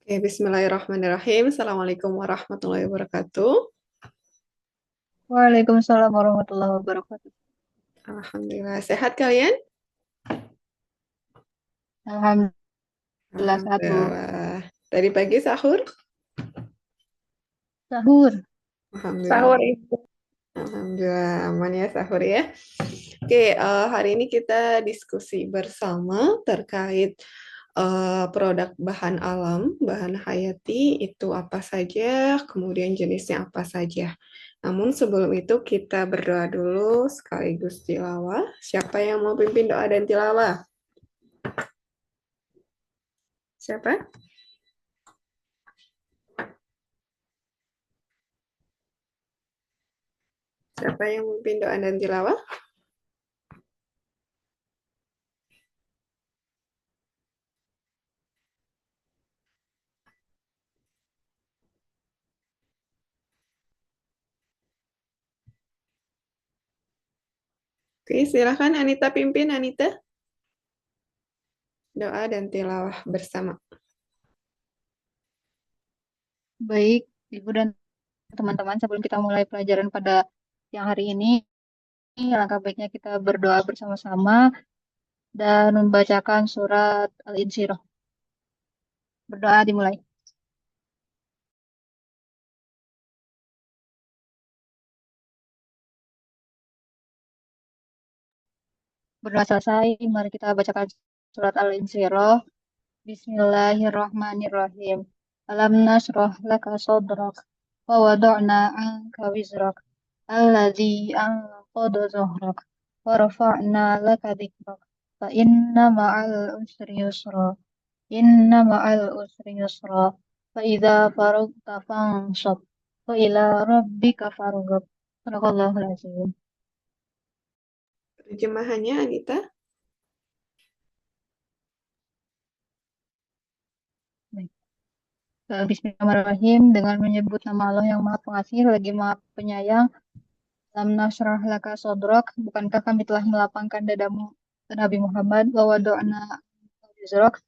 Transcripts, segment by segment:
Oke, bismillahirrahmanirrahim. Assalamualaikum warahmatullahi wabarakatuh. Waalaikumsalam warahmatullahi wabarakatuh. Alhamdulillah, sehat kalian? Alhamdulillah sehat, Bu. Alhamdulillah. Tadi pagi sahur? Sahur. Alhamdulillah. Sahur itu. Alhamdulillah, aman ya sahur ya. Oke, hari ini kita diskusi bersama terkait produk bahan alam, bahan hayati itu apa saja, kemudian jenisnya apa saja. Namun sebelum itu kita berdoa dulu sekaligus tilawah. Siapa yang mau pimpin doa dan tilawah? Siapa? Siapa yang memimpin doa dan tilawah? Oke, silakan Anita pimpin, Anita. Doa dan tilawah bersama. Baik, Ibu dan teman-teman, sebelum kita mulai pelajaran pada yang hari ini, alangkah baiknya kita berdoa bersama-sama dan membacakan surat Al-Insyirah. Berdoa dimulai. Berdoa selesai, mari kita bacakan surat Al-Insyirah. Bismillahirrahmanirrahim. Alam nashrah laka sadrak wa wada'na anka wizrak alladzi anqadha dhahrak wa rafa'na laka dhikrak fa inna ma'al usri yusra ma'al usri yusra fa idza faragta fansab wa ila rabbika farghab. Sadaqallahul azim. Terjemahannya Anita. Baik. Bismillahirrahmanirrahim, dengan menyebut nama Allah yang Maha Pengasih lagi Maha Penyayang. Alam nasrah laka sodrok, bukankah kami telah melapangkan dadamu, Nabi Muhammad, wa wado'na wizrok,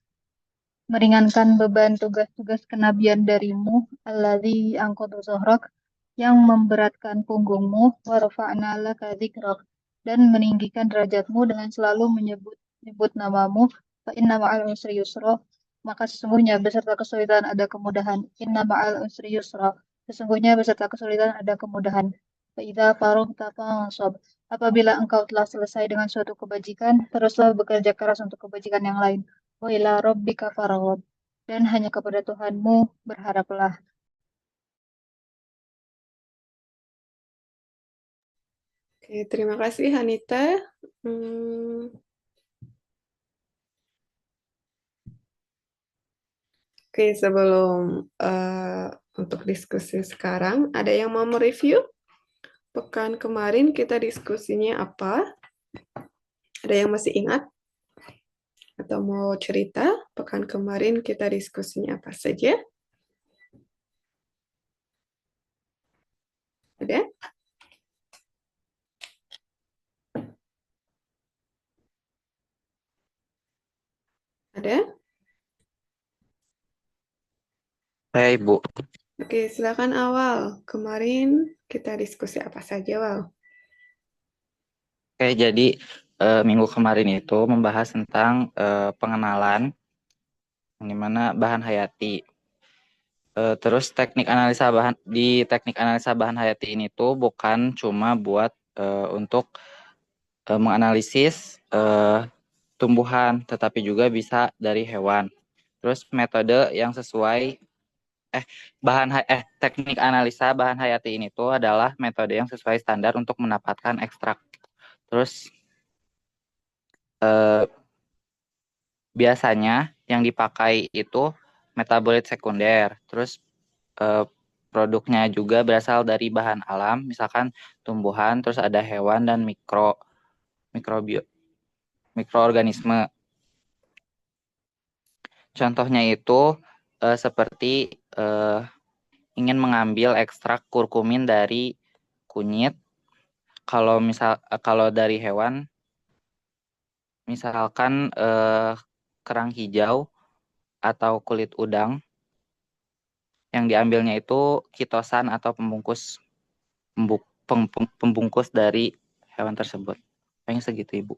meringankan beban tugas-tugas kenabian darimu, alladzi angkodu zohrok, yang memberatkan punggungmu, wa rafa'na laka dzikrok, dan meninggikan derajatmu dengan selalu menyebut namamu, fa inna ma'al usri yusra, maka sesungguhnya beserta kesulitan ada kemudahan. Inna ma'al usri yusra, sesungguhnya beserta kesulitan ada kemudahan. Fa'idha farugta fansab, apabila engkau telah selesai dengan suatu kebajikan, teruslah bekerja keras untuk kebajikan yang lain. Wa ila rabbika farghab, dan hanya kepada Tuhanmu berharaplah. Oke, terima kasih Anita. Hmm, oke, sebelum untuk diskusi sekarang, ada yang mau mereview? Pekan kemarin kita diskusinya apa? Ada yang masih ingat? Atau mau cerita? Pekan kemarin kita diskusinya apa saja? Ada? Ada? Hai Bu, Oke, silakan awal. Kemarin kita diskusi apa saja, Wal? oke jadi minggu kemarin itu membahas tentang pengenalan yang dimana bahan hayati. Terus teknik analisa bahan hayati ini tuh bukan cuma buat untuk menganalisis tumbuhan, tetapi juga bisa dari hewan. Terus metode yang sesuai teknik analisa bahan hayati ini tuh adalah metode yang sesuai standar untuk mendapatkan ekstrak. Terus eh, biasanya yang dipakai itu metabolit sekunder. Terus eh, produknya juga berasal dari bahan alam, misalkan tumbuhan, terus ada hewan dan mikrobio mikroorganisme. Contohnya itu seperti eh, ingin mengambil ekstrak kurkumin dari kunyit. Kalau dari hewan, misalkan kerang hijau atau kulit udang. Yang diambilnya itu kitosan atau pembungkus dari hewan tersebut. Paling segitu, Ibu.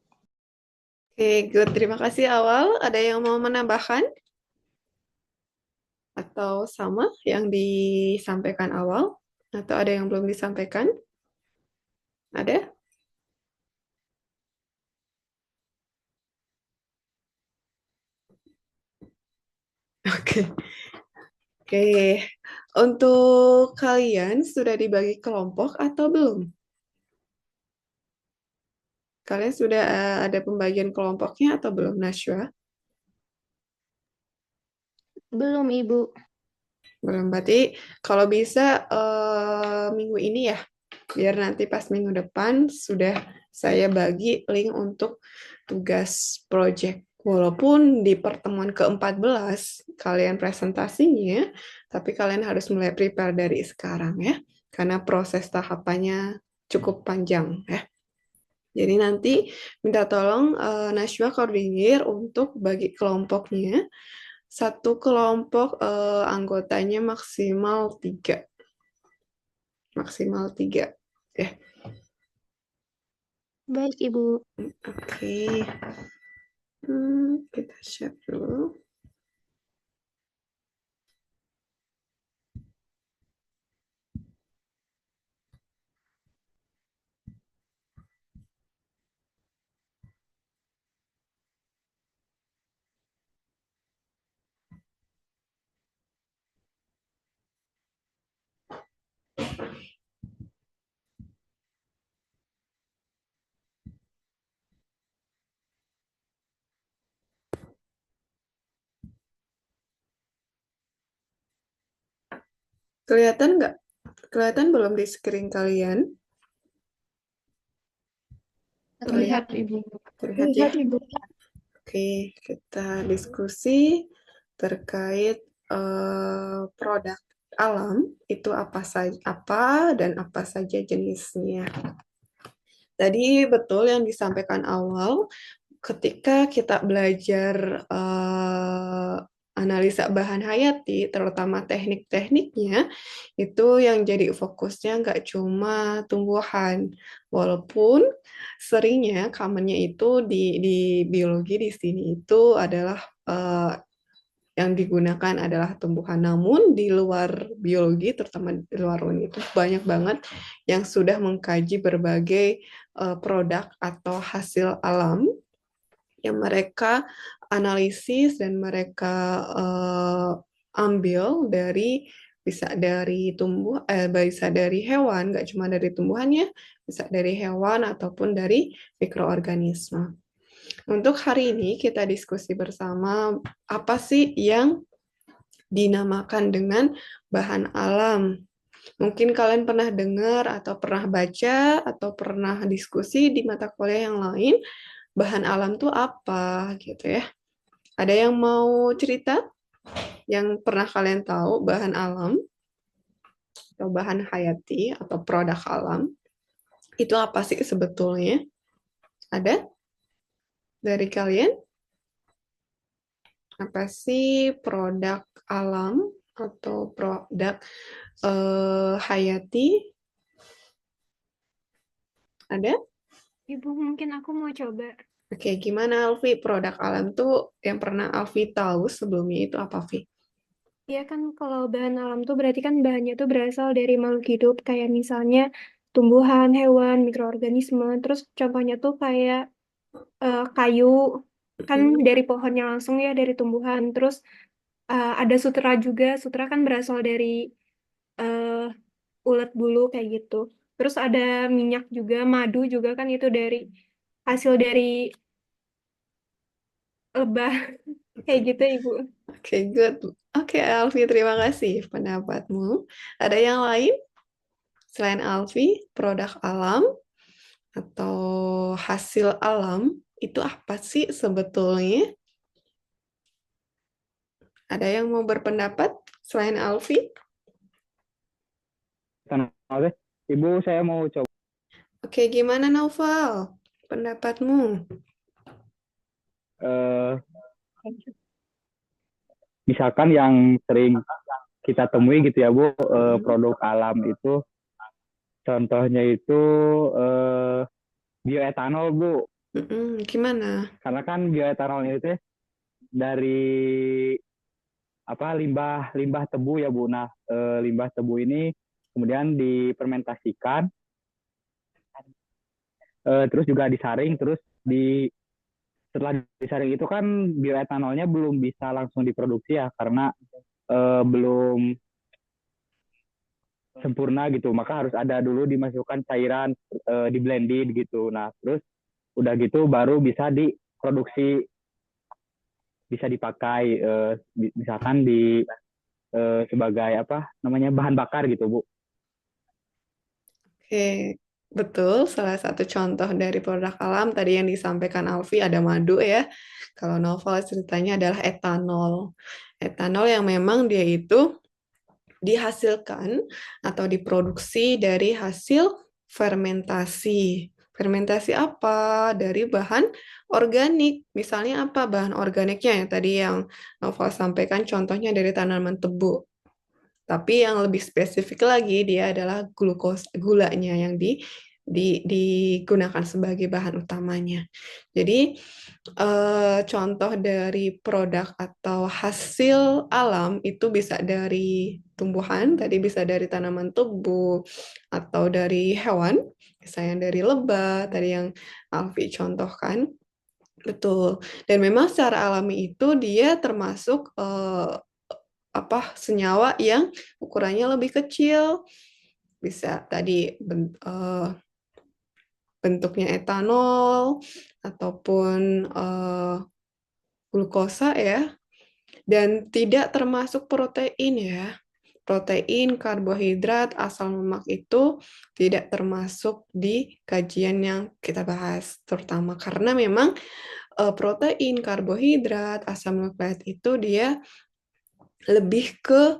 Oke, good. Terima kasih awal. Ada yang mau menambahkan atau sama yang disampaikan awal? Atau ada yang belum disampaikan? Ada? Oke. Oke. Untuk kalian sudah dibagi kelompok atau belum? Kalian sudah ada pembagian kelompoknya atau belum, Nashwa? Belum, Ibu. Belum. Berarti kalau bisa minggu ini ya, biar nanti pas minggu depan sudah saya bagi link untuk tugas project. Walaupun di pertemuan ke-14 kalian presentasinya, tapi kalian harus mulai prepare dari sekarang ya, karena proses tahapannya cukup panjang ya. Jadi nanti minta tolong Nashwa koordinir untuk bagi kelompoknya. Satu kelompok anggotanya maksimal 3. Maksimal 3. Ya, Baik, Ibu. oke. Kita share dulu. Kelihatan nggak? Kelihatan belum di screen kalian? Terlihat, Ibu. Terlihat ya? Oke, kita diskusi terkait produk alam itu apa saja, apa dan apa saja jenisnya. Tadi betul yang disampaikan awal, ketika kita belajar analisa bahan hayati, terutama teknik-tekniknya, itu yang jadi fokusnya nggak cuma tumbuhan, walaupun seringnya commonnya itu di biologi di sini itu adalah yang digunakan adalah tumbuhan. Namun di luar biologi, terutama di luar UNI itu banyak banget yang sudah mengkaji berbagai produk atau hasil alam yang mereka analisis dan mereka ambil dari bisa dari bisa dari hewan, nggak cuma dari tumbuhannya, bisa dari hewan ataupun dari mikroorganisme. Untuk hari ini kita diskusi bersama apa sih yang dinamakan dengan bahan alam. Mungkin kalian pernah dengar atau pernah baca atau pernah diskusi di mata kuliah yang lain, bahan alam tuh apa gitu ya. Ada yang mau cerita yang pernah kalian tahu bahan alam atau bahan hayati atau produk alam itu apa sih sebetulnya? Ada dari kalian? Apa sih produk alam atau produk hayati? Ada? Ibu, mungkin aku mau coba. Oke, gimana Alfi? Produk alam tuh yang pernah Alfi tahu sebelumnya itu apa, Vi? Ya kan kalau bahan alam tuh berarti kan bahannya tuh berasal dari makhluk hidup kayak misalnya tumbuhan, hewan, mikroorganisme. Terus contohnya tuh kayak kayu kan dari pohonnya langsung ya dari tumbuhan. Terus ada sutra juga. Sutra kan berasal dari ulat bulu kayak gitu. Terus ada minyak juga, madu juga kan itu dari hasil dari lebah kayak gitu Ibu. Oke, good. Oke, Alfi, terima kasih pendapatmu. Ada yang lain selain Alfi, produk alam atau hasil alam itu apa sih sebetulnya? Ada yang mau berpendapat selain Alfi? Oke, Ibu, saya mau coba. Oke, gimana Naufal? Pendapatmu? eh, Misalkan yang sering kita temui gitu ya Bu, Mm-mm. produk alam itu contohnya itu eh, bioetanol Bu. Mm-mm. Gimana? Karena kan bioetanol itu dari limbah limbah tebu ya Bu. Nah, limbah tebu ini kemudian difermentasikan, terus juga disaring, terus setelah disaring itu kan bioetanolnya belum bisa langsung diproduksi ya karena belum sempurna gitu. Maka harus ada dulu dimasukkan cairan, di blended gitu. Nah, terus udah gitu baru bisa diproduksi, bisa dipakai, misalkan sebagai bahan bakar gitu Bu. Oke, betul. Salah satu contoh dari produk alam tadi yang disampaikan Alfi ada madu ya. Kalau novel ceritanya adalah etanol. Etanol yang memang dia itu dihasilkan atau diproduksi dari hasil fermentasi. Fermentasi apa? Dari bahan organik. Misalnya apa bahan organiknya ya tadi yang Novel sampaikan contohnya dari tanaman tebu. Tapi yang lebih spesifik lagi dia adalah gulanya yang digunakan sebagai bahan utamanya. Jadi contoh dari produk atau hasil alam itu bisa dari tumbuhan, tadi bisa dari tanaman tebu atau dari hewan, misalnya dari lebah, tadi yang Alfi contohkan. Betul. Dan memang secara alami itu dia termasuk senyawa yang ukurannya lebih kecil. Bisa tadi bentuknya etanol ataupun glukosa ya. Dan tidak termasuk protein ya. Protein, karbohidrat, asam lemak itu tidak termasuk di kajian yang kita bahas, terutama karena memang protein, karbohidrat, asam lemak itu dia lebih ke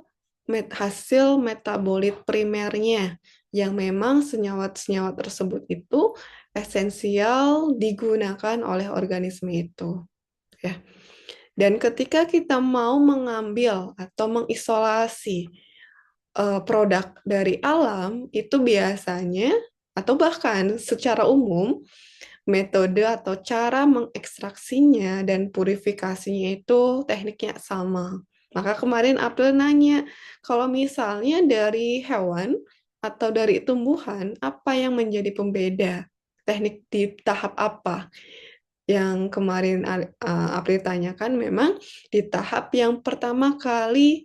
hasil metabolit primernya yang memang senyawa-senyawa tersebut itu esensial digunakan oleh organisme itu ya. Dan ketika kita mau mengambil atau mengisolasi produk dari alam itu biasanya atau bahkan secara umum metode atau cara mengekstraksinya dan purifikasinya itu tekniknya sama. Maka kemarin April nanya, kalau misalnya dari hewan atau dari tumbuhan, apa yang menjadi pembeda? Teknik di tahap apa? Yang kemarin April tanyakan memang di tahap yang pertama kali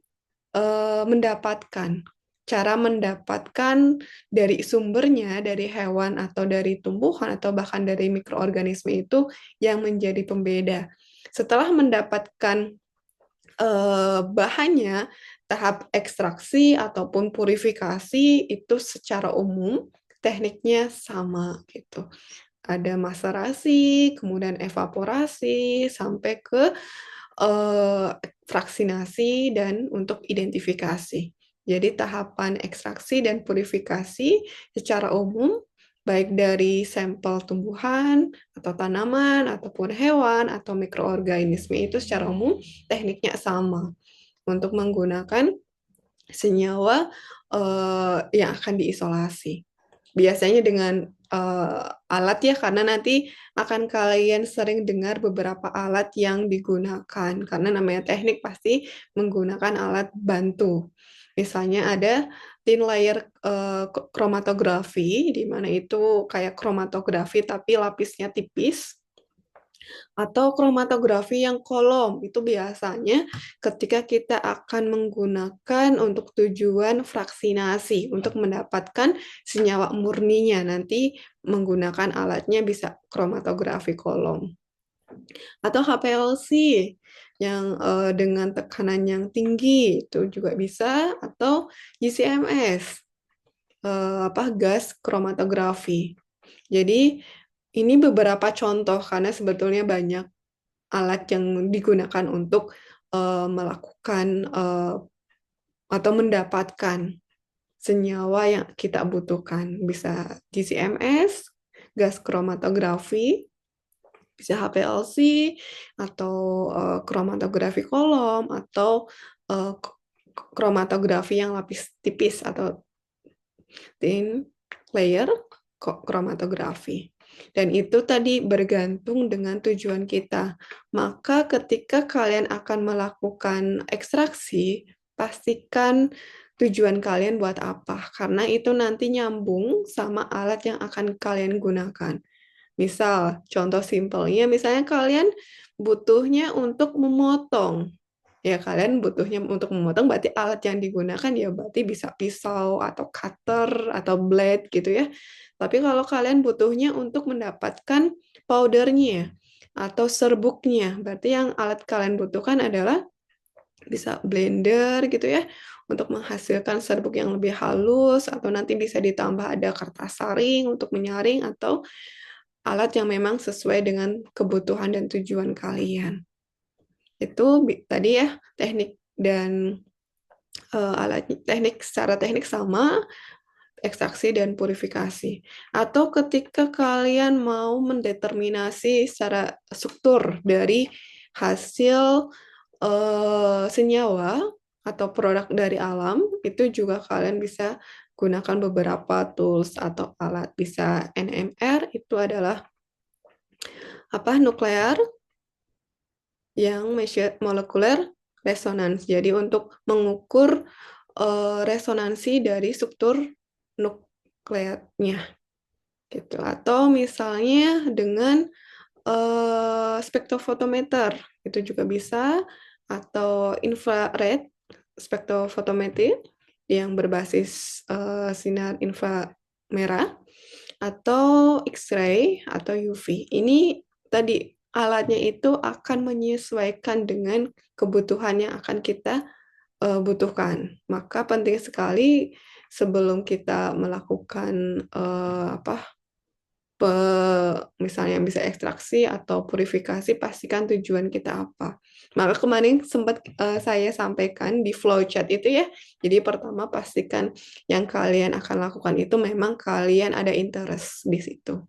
mendapatkan. Cara mendapatkan dari sumbernya, dari hewan atau dari tumbuhan atau bahkan dari mikroorganisme itu yang menjadi pembeda. Setelah mendapatkan bahannya, tahap ekstraksi ataupun purifikasi itu secara umum tekniknya sama gitu. Ada maserasi, kemudian evaporasi, sampai ke fraksinasi dan untuk identifikasi. Jadi tahapan ekstraksi dan purifikasi secara umum baik dari sampel tumbuhan atau tanaman ataupun hewan atau mikroorganisme itu secara umum tekniknya sama untuk menggunakan senyawa yang akan diisolasi. Biasanya dengan alat ya, karena nanti akan kalian sering dengar beberapa alat yang digunakan, karena namanya teknik pasti menggunakan alat bantu. Misalnya ada thin layer kromatografi, di mana itu kayak kromatografi tapi lapisnya tipis, atau kromatografi yang kolom. Itu biasanya ketika kita akan menggunakan untuk tujuan fraksinasi, untuk mendapatkan senyawa murninya. Nanti menggunakan alatnya bisa kromatografi kolom. Atau HPLC yang dengan tekanan yang tinggi, itu juga bisa. Atau GCMS, gas kromatografi. Jadi ini beberapa contoh karena sebetulnya banyak alat yang digunakan untuk melakukan atau mendapatkan senyawa yang kita butuhkan. Bisa GCMS, gas kromatografi, bisa HPLC, atau kromatografi kolom, atau kromatografi yang lapis tipis atau thin layer kromatografi. Dan itu tadi bergantung dengan tujuan kita. Maka ketika kalian akan melakukan ekstraksi, pastikan tujuan kalian buat apa. Karena itu nanti nyambung sama alat yang akan kalian gunakan. Misal, contoh simpelnya, misalnya kalian butuhnya untuk memotong. Ya, kalian butuhnya untuk memotong, berarti alat yang digunakan ya berarti bisa pisau atau cutter atau blade gitu ya. Tapi kalau kalian butuhnya untuk mendapatkan powdernya atau serbuknya, berarti yang alat kalian butuhkan adalah bisa blender gitu ya, untuk menghasilkan serbuk yang lebih halus, atau nanti bisa ditambah ada kertas saring untuk menyaring, atau alat yang memang sesuai dengan kebutuhan dan tujuan kalian. Itu tadi ya teknik dan alat teknik secara teknik sama, ekstraksi dan purifikasi. Atau ketika kalian mau mendeterminasi secara struktur dari hasil senyawa atau produk dari alam, itu juga kalian bisa gunakan beberapa tools atau alat. Bisa NMR, itu adalah nuklear yang molecular resonance. Jadi untuk mengukur resonansi dari struktur nukleatnya gitu. Atau misalnya dengan spektrofotometer itu juga bisa, atau infrared spektrofotometri yang berbasis sinar inframerah, atau X-ray atau UV. Ini tadi alatnya itu akan menyesuaikan dengan kebutuhan yang akan kita butuhkan. Maka penting sekali sebelum kita melakukan misalnya bisa ekstraksi atau purifikasi, pastikan tujuan kita apa. Maka kemarin sempat saya sampaikan di flowchart itu ya. Jadi pertama pastikan yang kalian akan lakukan itu memang kalian ada interest di situ.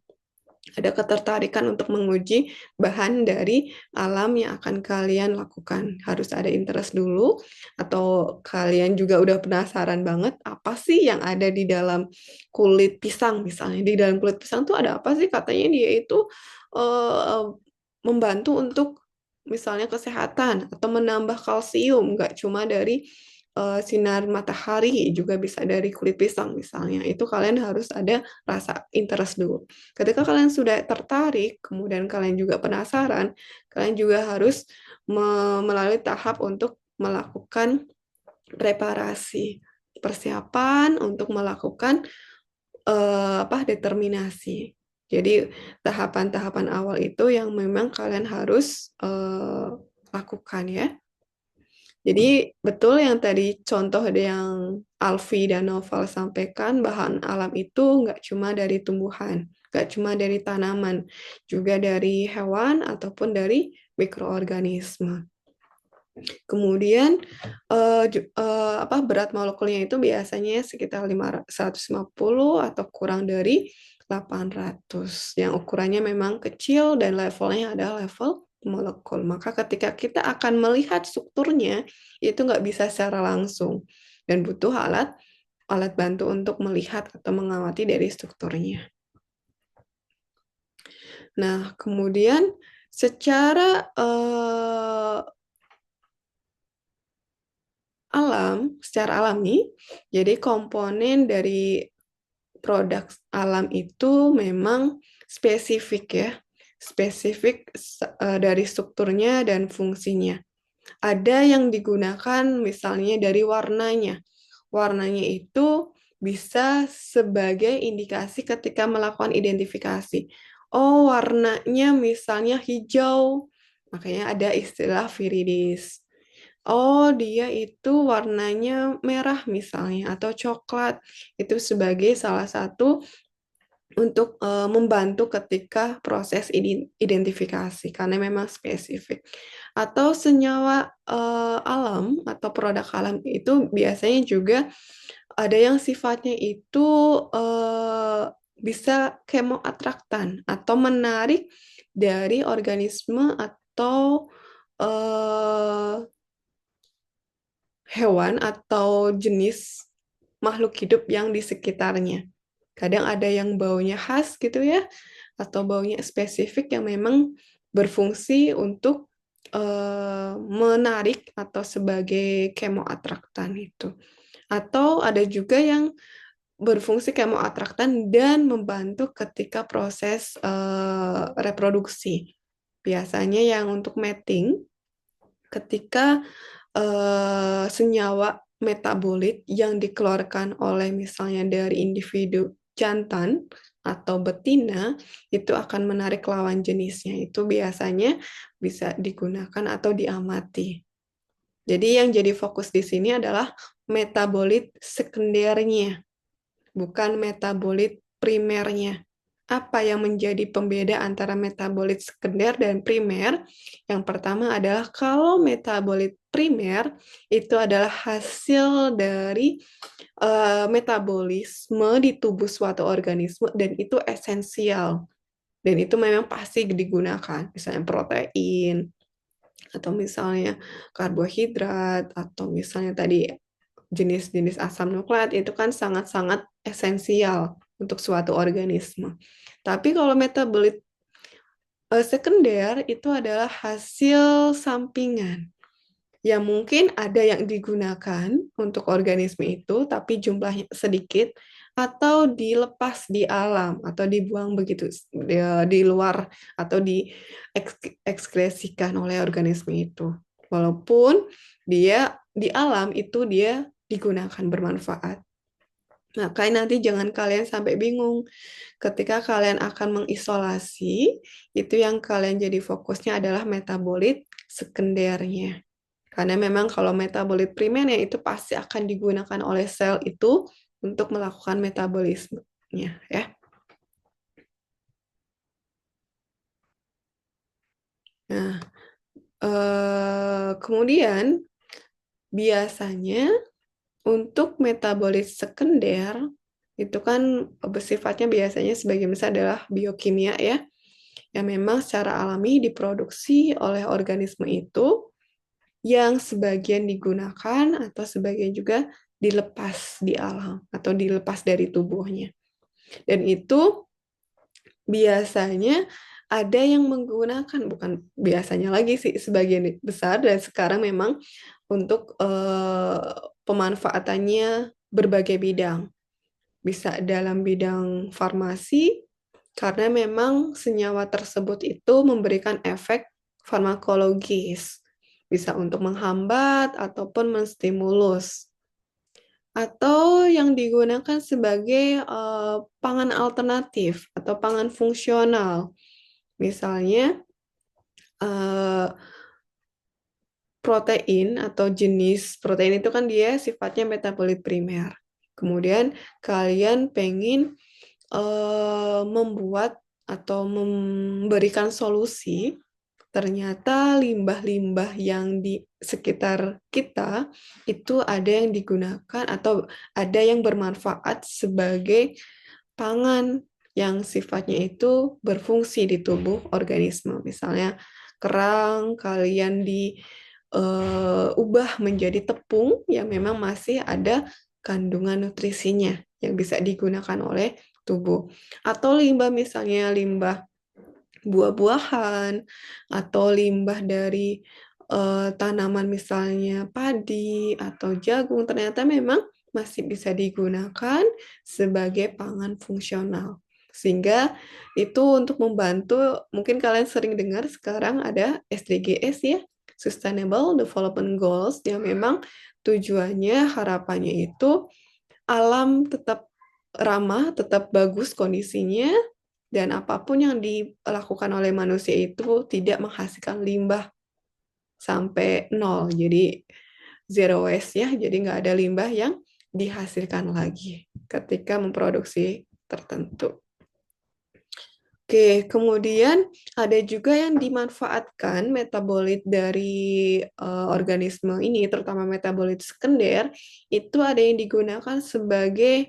Ada ketertarikan untuk menguji bahan dari alam yang akan kalian lakukan. Harus ada interest dulu, atau kalian juga udah penasaran banget apa sih yang ada di dalam kulit pisang misalnya. Di dalam kulit pisang tuh ada apa sih? Katanya dia itu membantu untuk misalnya kesehatan atau menambah kalsium, nggak cuma dari sinar matahari, juga bisa dari kulit pisang misalnya. Itu kalian harus ada rasa interest dulu. Ketika kalian sudah tertarik, kemudian kalian juga penasaran, kalian juga harus melalui tahap untuk melakukan preparasi, persiapan untuk melakukan determinasi. Jadi tahapan-tahapan awal itu yang memang kalian harus lakukan ya. Jadi betul yang tadi contoh yang Alfi dan Noval sampaikan, bahan alam itu nggak cuma dari tumbuhan, nggak cuma dari tanaman, juga dari hewan ataupun dari mikroorganisme. Kemudian berat molekulnya itu biasanya sekitar 150 atau kurang dari 800. Yang ukurannya memang kecil dan levelnya adalah level molekul. Maka ketika kita akan melihat strukturnya, itu nggak bisa secara langsung. Dan butuh alat bantu untuk melihat atau mengamati dari strukturnya. Nah, kemudian secara secara alami, jadi komponen dari produk alam itu memang spesifik ya, spesifik dari strukturnya dan fungsinya. Ada yang digunakan misalnya dari warnanya. Warnanya itu bisa sebagai indikasi ketika melakukan identifikasi. Oh, warnanya misalnya hijau, makanya ada istilah viridis. Oh, dia itu warnanya merah misalnya, atau coklat. Itu sebagai salah satu untuk membantu ketika proses identifikasi, karena memang spesifik. Atau senyawa alam atau produk alam itu biasanya juga ada yang sifatnya itu bisa kemoatraktan atau menarik dari organisme atau hewan atau jenis makhluk hidup yang di sekitarnya. Kadang ada yang baunya khas gitu ya, atau baunya spesifik yang memang berfungsi untuk menarik atau sebagai kemoatraktan itu. Atau ada juga yang berfungsi kemoatraktan dan membantu ketika proses reproduksi. Biasanya yang untuk mating, ketika senyawa metabolit yang dikeluarkan oleh misalnya dari individu jantan atau betina itu akan menarik lawan jenisnya. Itu biasanya bisa digunakan atau diamati. Jadi yang jadi fokus di sini adalah metabolit sekundernya, bukan metabolit primernya. Apa yang menjadi pembeda antara metabolit sekunder dan primer? Yang pertama adalah kalau metabolit primer itu adalah hasil dari metabolisme di tubuh suatu organisme dan itu esensial. Dan itu memang pasti digunakan, misalnya protein, atau misalnya karbohidrat, atau misalnya tadi jenis-jenis asam nukleat itu kan sangat-sangat esensial untuk suatu organisme. Tapi kalau metabolit sekunder itu adalah hasil sampingan yang mungkin ada yang digunakan untuk organisme itu, tapi jumlahnya sedikit, atau dilepas di alam, atau dibuang begitu di luar, atau diekskresikan oleh organisme itu. Walaupun dia di alam itu dia digunakan bermanfaat. Makanya nanti jangan kalian sampai bingung ketika kalian akan mengisolasi, itu yang kalian jadi fokusnya adalah metabolit sekundernya. Karena memang kalau metabolit primernya itu pasti akan digunakan oleh sel itu untuk melakukan metabolismenya, ya. Nah, kemudian biasanya untuk metabolit sekunder itu kan bersifatnya biasanya sebagian besar adalah biokimia ya, yang memang secara alami diproduksi oleh organisme itu, yang sebagian digunakan atau sebagian juga dilepas di alam atau dilepas dari tubuhnya. Dan itu biasanya ada yang menggunakan, bukan biasanya lagi sih, sebagian besar dan sekarang memang untuk pemanfaatannya berbagai bidang. Bisa dalam bidang farmasi, karena memang senyawa tersebut itu memberikan efek farmakologis. Bisa untuk menghambat ataupun menstimulus. Atau yang digunakan sebagai pangan alternatif atau pangan fungsional. Misalnya protein atau jenis protein itu kan dia sifatnya metabolit primer. Kemudian kalian pengen membuat atau memberikan solusi, ternyata limbah-limbah yang di sekitar kita itu ada yang digunakan atau ada yang bermanfaat sebagai pangan yang sifatnya itu berfungsi di tubuh organisme. Misalnya kerang kalian diubah menjadi tepung yang memang masih ada kandungan nutrisinya yang bisa digunakan oleh tubuh. Atau limbah misalnya limbah buah-buahan atau limbah dari tanaman misalnya padi atau jagung ternyata memang masih bisa digunakan sebagai pangan fungsional. Sehingga itu untuk membantu, mungkin kalian sering dengar sekarang ada SDGs ya, Sustainable Development Goals, yang memang tujuannya, harapannya itu alam tetap ramah, tetap bagus kondisinya, dan apapun yang dilakukan oleh manusia itu tidak menghasilkan limbah sampai nol. Jadi zero waste ya, jadi nggak ada limbah yang dihasilkan lagi ketika memproduksi tertentu. Oke, kemudian ada juga yang dimanfaatkan metabolit dari organisme ini, terutama metabolit sekunder, itu ada yang digunakan sebagai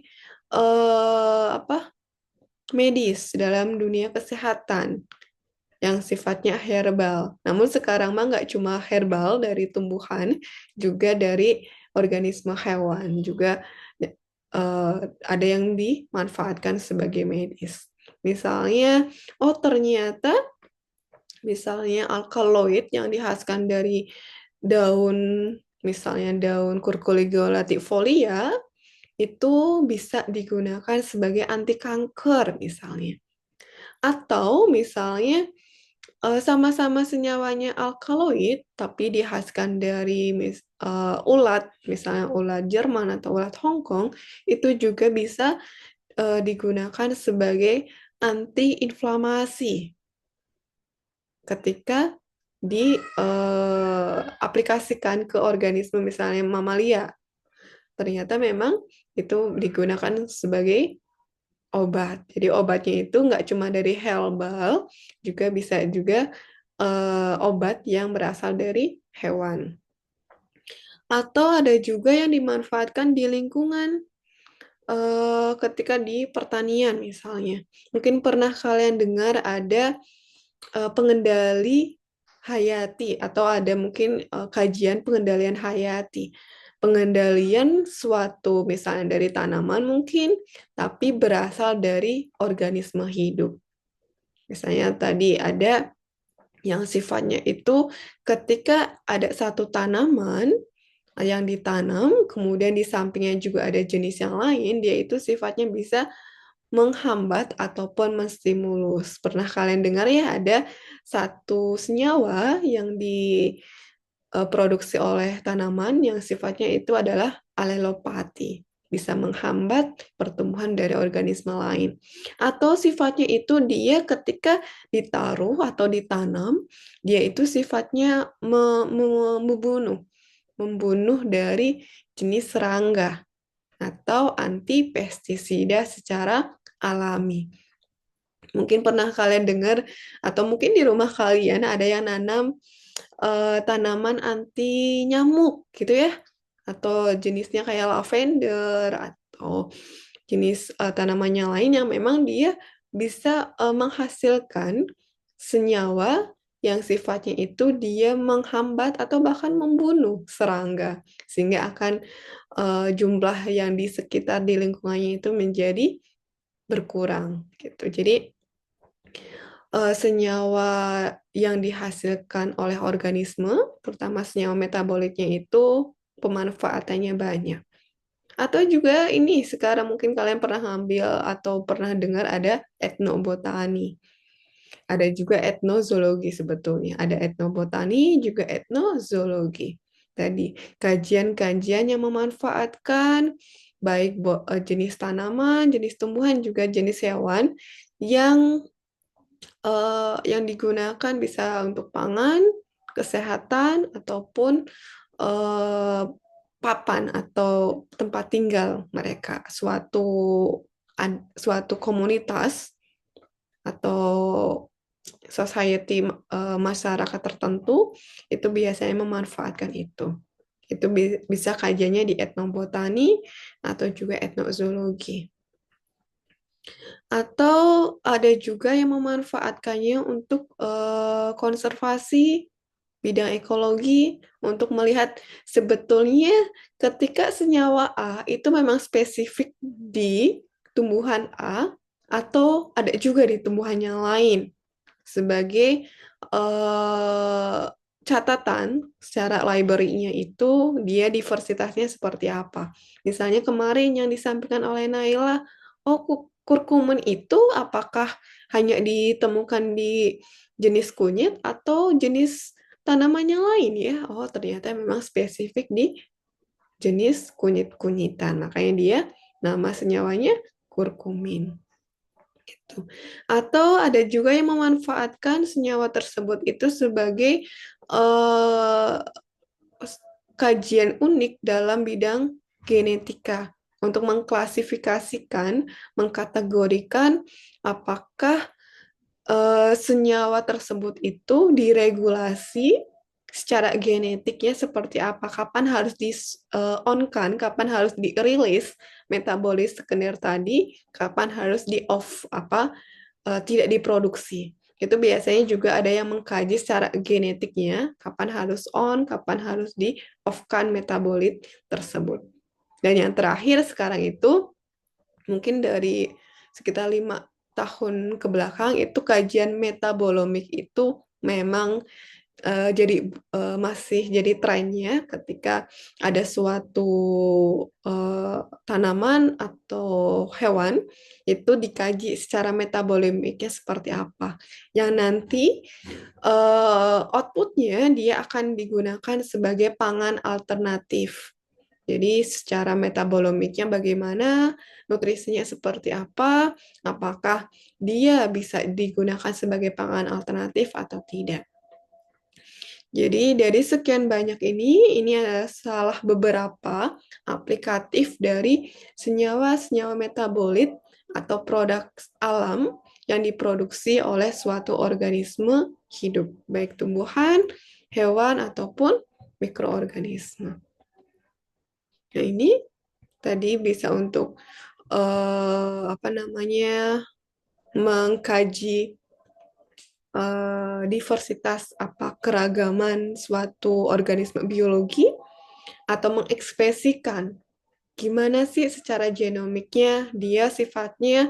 medis dalam dunia kesehatan yang sifatnya herbal. Namun sekarang mah nggak cuma herbal dari tumbuhan, juga dari organisme hewan juga ada yang dimanfaatkan sebagai medis. Misalnya, ternyata misalnya alkaloid yang dihasilkan dari daun, misalnya daun Curculio latifolia, itu bisa digunakan sebagai anti kanker misalnya. Atau misalnya sama-sama senyawanya alkaloid, tapi dihasilkan dari ulat, misalnya ulat Jerman atau ulat Hong Kong, itu juga bisa digunakan sebagai anti-inflamasi ketika diaplikasikan ke organisme misalnya mamalia. Ternyata memang itu digunakan sebagai obat. Jadi obatnya itu nggak cuma dari herbal, juga bisa juga obat yang berasal dari hewan. Atau ada juga yang dimanfaatkan di lingkungan ketika di pertanian misalnya. Mungkin pernah kalian dengar ada pengendali hayati atau ada mungkin kajian pengendalian hayati. Pengendalian suatu misalnya dari tanaman mungkin, tapi berasal dari organisme hidup. Misalnya tadi ada yang sifatnya itu ketika ada satu tanaman yang ditanam, kemudian di sampingnya juga ada jenis yang lain, dia itu sifatnya bisa menghambat ataupun menstimulus. Pernah kalian dengar ya ada satu senyawa yang diproduksi oleh tanaman yang sifatnya itu adalah alelopati, bisa menghambat pertumbuhan dari organisme lain. Atau sifatnya itu dia ketika ditaruh atau ditanam, dia itu sifatnya membunuh dari jenis serangga atau anti pestisida secara alami. Mungkin pernah kalian dengar atau mungkin di rumah kalian ada yang nanam tanaman anti nyamuk gitu ya, atau jenisnya kayak lavender atau jenis tanaman yang lain yang memang dia bisa menghasilkan senyawa yang sifatnya itu dia menghambat atau bahkan membunuh serangga, sehingga akan jumlah yang di sekitar di lingkungannya itu menjadi berkurang gitu. Jadi senyawa yang dihasilkan oleh organisme, terutama senyawa metabolitnya itu pemanfaatannya banyak. Atau juga ini sekarang mungkin kalian pernah ngambil atau pernah dengar ada etnobotani. Ada juga etnozoologi sebetulnya. Ada etnobotani, juga etnozoologi. Tadi kajian-kajian yang memanfaatkan baik jenis tanaman, jenis tumbuhan, juga jenis hewan yang digunakan bisa untuk pangan, kesehatan, ataupun papan atau tempat tinggal mereka. Suatu komunitas atau society masyarakat tertentu itu biasanya memanfaatkan itu. Itu bisa kajiannya di etnobotani atau juga etnozoologi. Atau ada juga yang memanfaatkannya untuk konservasi bidang ekologi, untuk melihat sebetulnya ketika senyawa A itu memang spesifik di tumbuhan A atau ada juga di tumbuhan yang lain. Sebagai catatan secara library-nya itu dia diversitasnya seperti apa. Misalnya kemarin yang disampaikan oleh Naila, kurkumin itu apakah hanya ditemukan di jenis kunyit atau jenis tanaman yang lain ya? Oh, ternyata memang spesifik di jenis kunyit-kunyitan. Makanya dia nama senyawanya kurkumin. Gitu. Atau ada juga yang memanfaatkan senyawa tersebut itu sebagai kajian unik dalam bidang genetika untuk mengklasifikasikan, mengkategorikan apakah senyawa tersebut itu diregulasi secara genetiknya seperti apa, kapan harus di-on-kan, kapan harus dirilis metabolis sekunder tadi, kapan harus di-off, tidak diproduksi. itu biasanya juga ada yang mengkaji secara genetiknya, kapan harus on, kapan harus di off-kan metabolit tersebut. Dan yang terakhir sekarang itu, mungkin dari sekitar 5 tahun ke belakang, itu kajian metabolomik itu memang masih jadi trennya ketika ada suatu tanaman atau hewan itu dikaji secara metabolimiknya seperti apa, yang nanti outputnya dia akan digunakan sebagai pangan alternatif. Jadi secara metabolimiknya bagaimana, nutrisinya seperti apa, apakah dia bisa digunakan sebagai pangan alternatif atau tidak. Jadi dari sekian banyak ini adalah salah beberapa aplikatif dari senyawa-senyawa metabolit atau produk alam yang diproduksi oleh suatu organisme hidup, baik tumbuhan, hewan, ataupun mikroorganisme. Nah, ini tadi bisa untuk mengkaji diversitas keragaman suatu organisme biologi, atau mengekspresikan gimana sih secara genomiknya dia sifatnya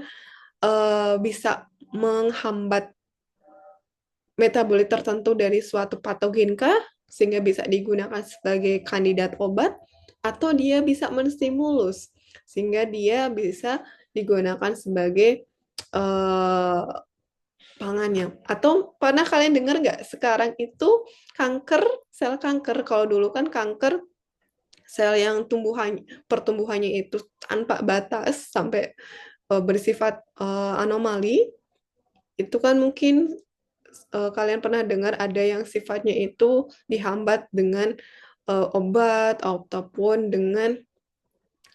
bisa menghambat metabolit tertentu dari suatu patogen kah, sehingga bisa digunakan sebagai kandidat obat, atau dia bisa menstimulus sehingga dia bisa digunakan sebagai pangannya. Atau pernah kalian dengar nggak sekarang itu sel kanker, kalau dulu kan kanker sel yang pertumbuhannya itu tanpa batas sampai bersifat anomali, itu kan mungkin kalian pernah dengar ada yang sifatnya itu dihambat dengan obat ataupun dengan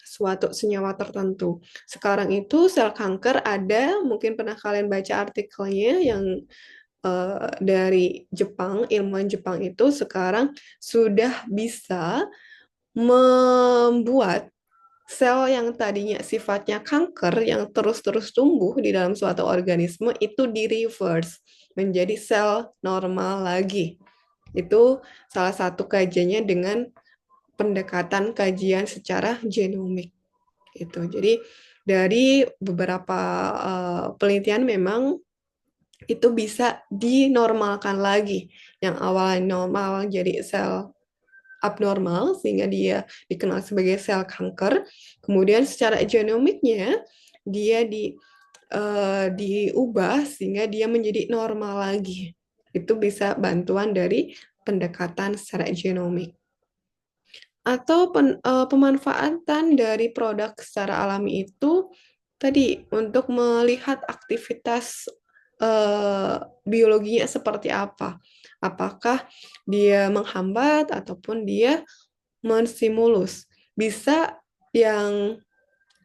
suatu senyawa tertentu. Sekarang itu sel kanker ada, mungkin pernah kalian baca artikelnya yang dari Jepang, ilmuwan Jepang itu sekarang sudah bisa membuat sel yang tadinya sifatnya kanker yang terus-terus tumbuh di dalam suatu organisme itu di-reverse menjadi sel normal lagi. Itu salah satu kajiannya dengan pendekatan kajian secara genomik. Jadi dari beberapa penelitian memang itu bisa dinormalkan lagi. Yang awalnya normal jadi sel abnormal sehingga dia dikenal sebagai sel kanker. Kemudian secara genomiknya dia diubah sehingga dia menjadi normal lagi. Itu bisa bantuan dari pendekatan secara genomik. Atau pemanfaatan dari produk secara alami itu tadi untuk melihat aktivitas biologinya seperti apa. Apakah dia menghambat ataupun dia menstimulus. Bisa yang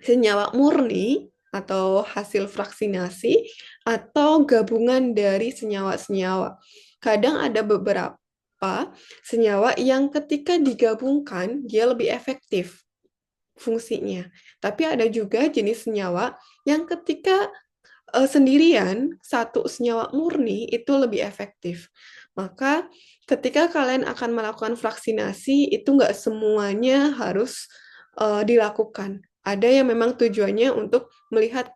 senyawa murni atau hasil fraksinasi atau gabungan dari senyawa-senyawa. Kadang ada beberapa senyawa yang ketika digabungkan dia lebih efektif fungsinya. Tapi ada juga jenis senyawa yang ketika sendirian satu senyawa murni itu lebih efektif. Maka ketika kalian akan melakukan fraksinasi itu nggak semuanya harus dilakukan. Ada yang memang tujuannya untuk melihat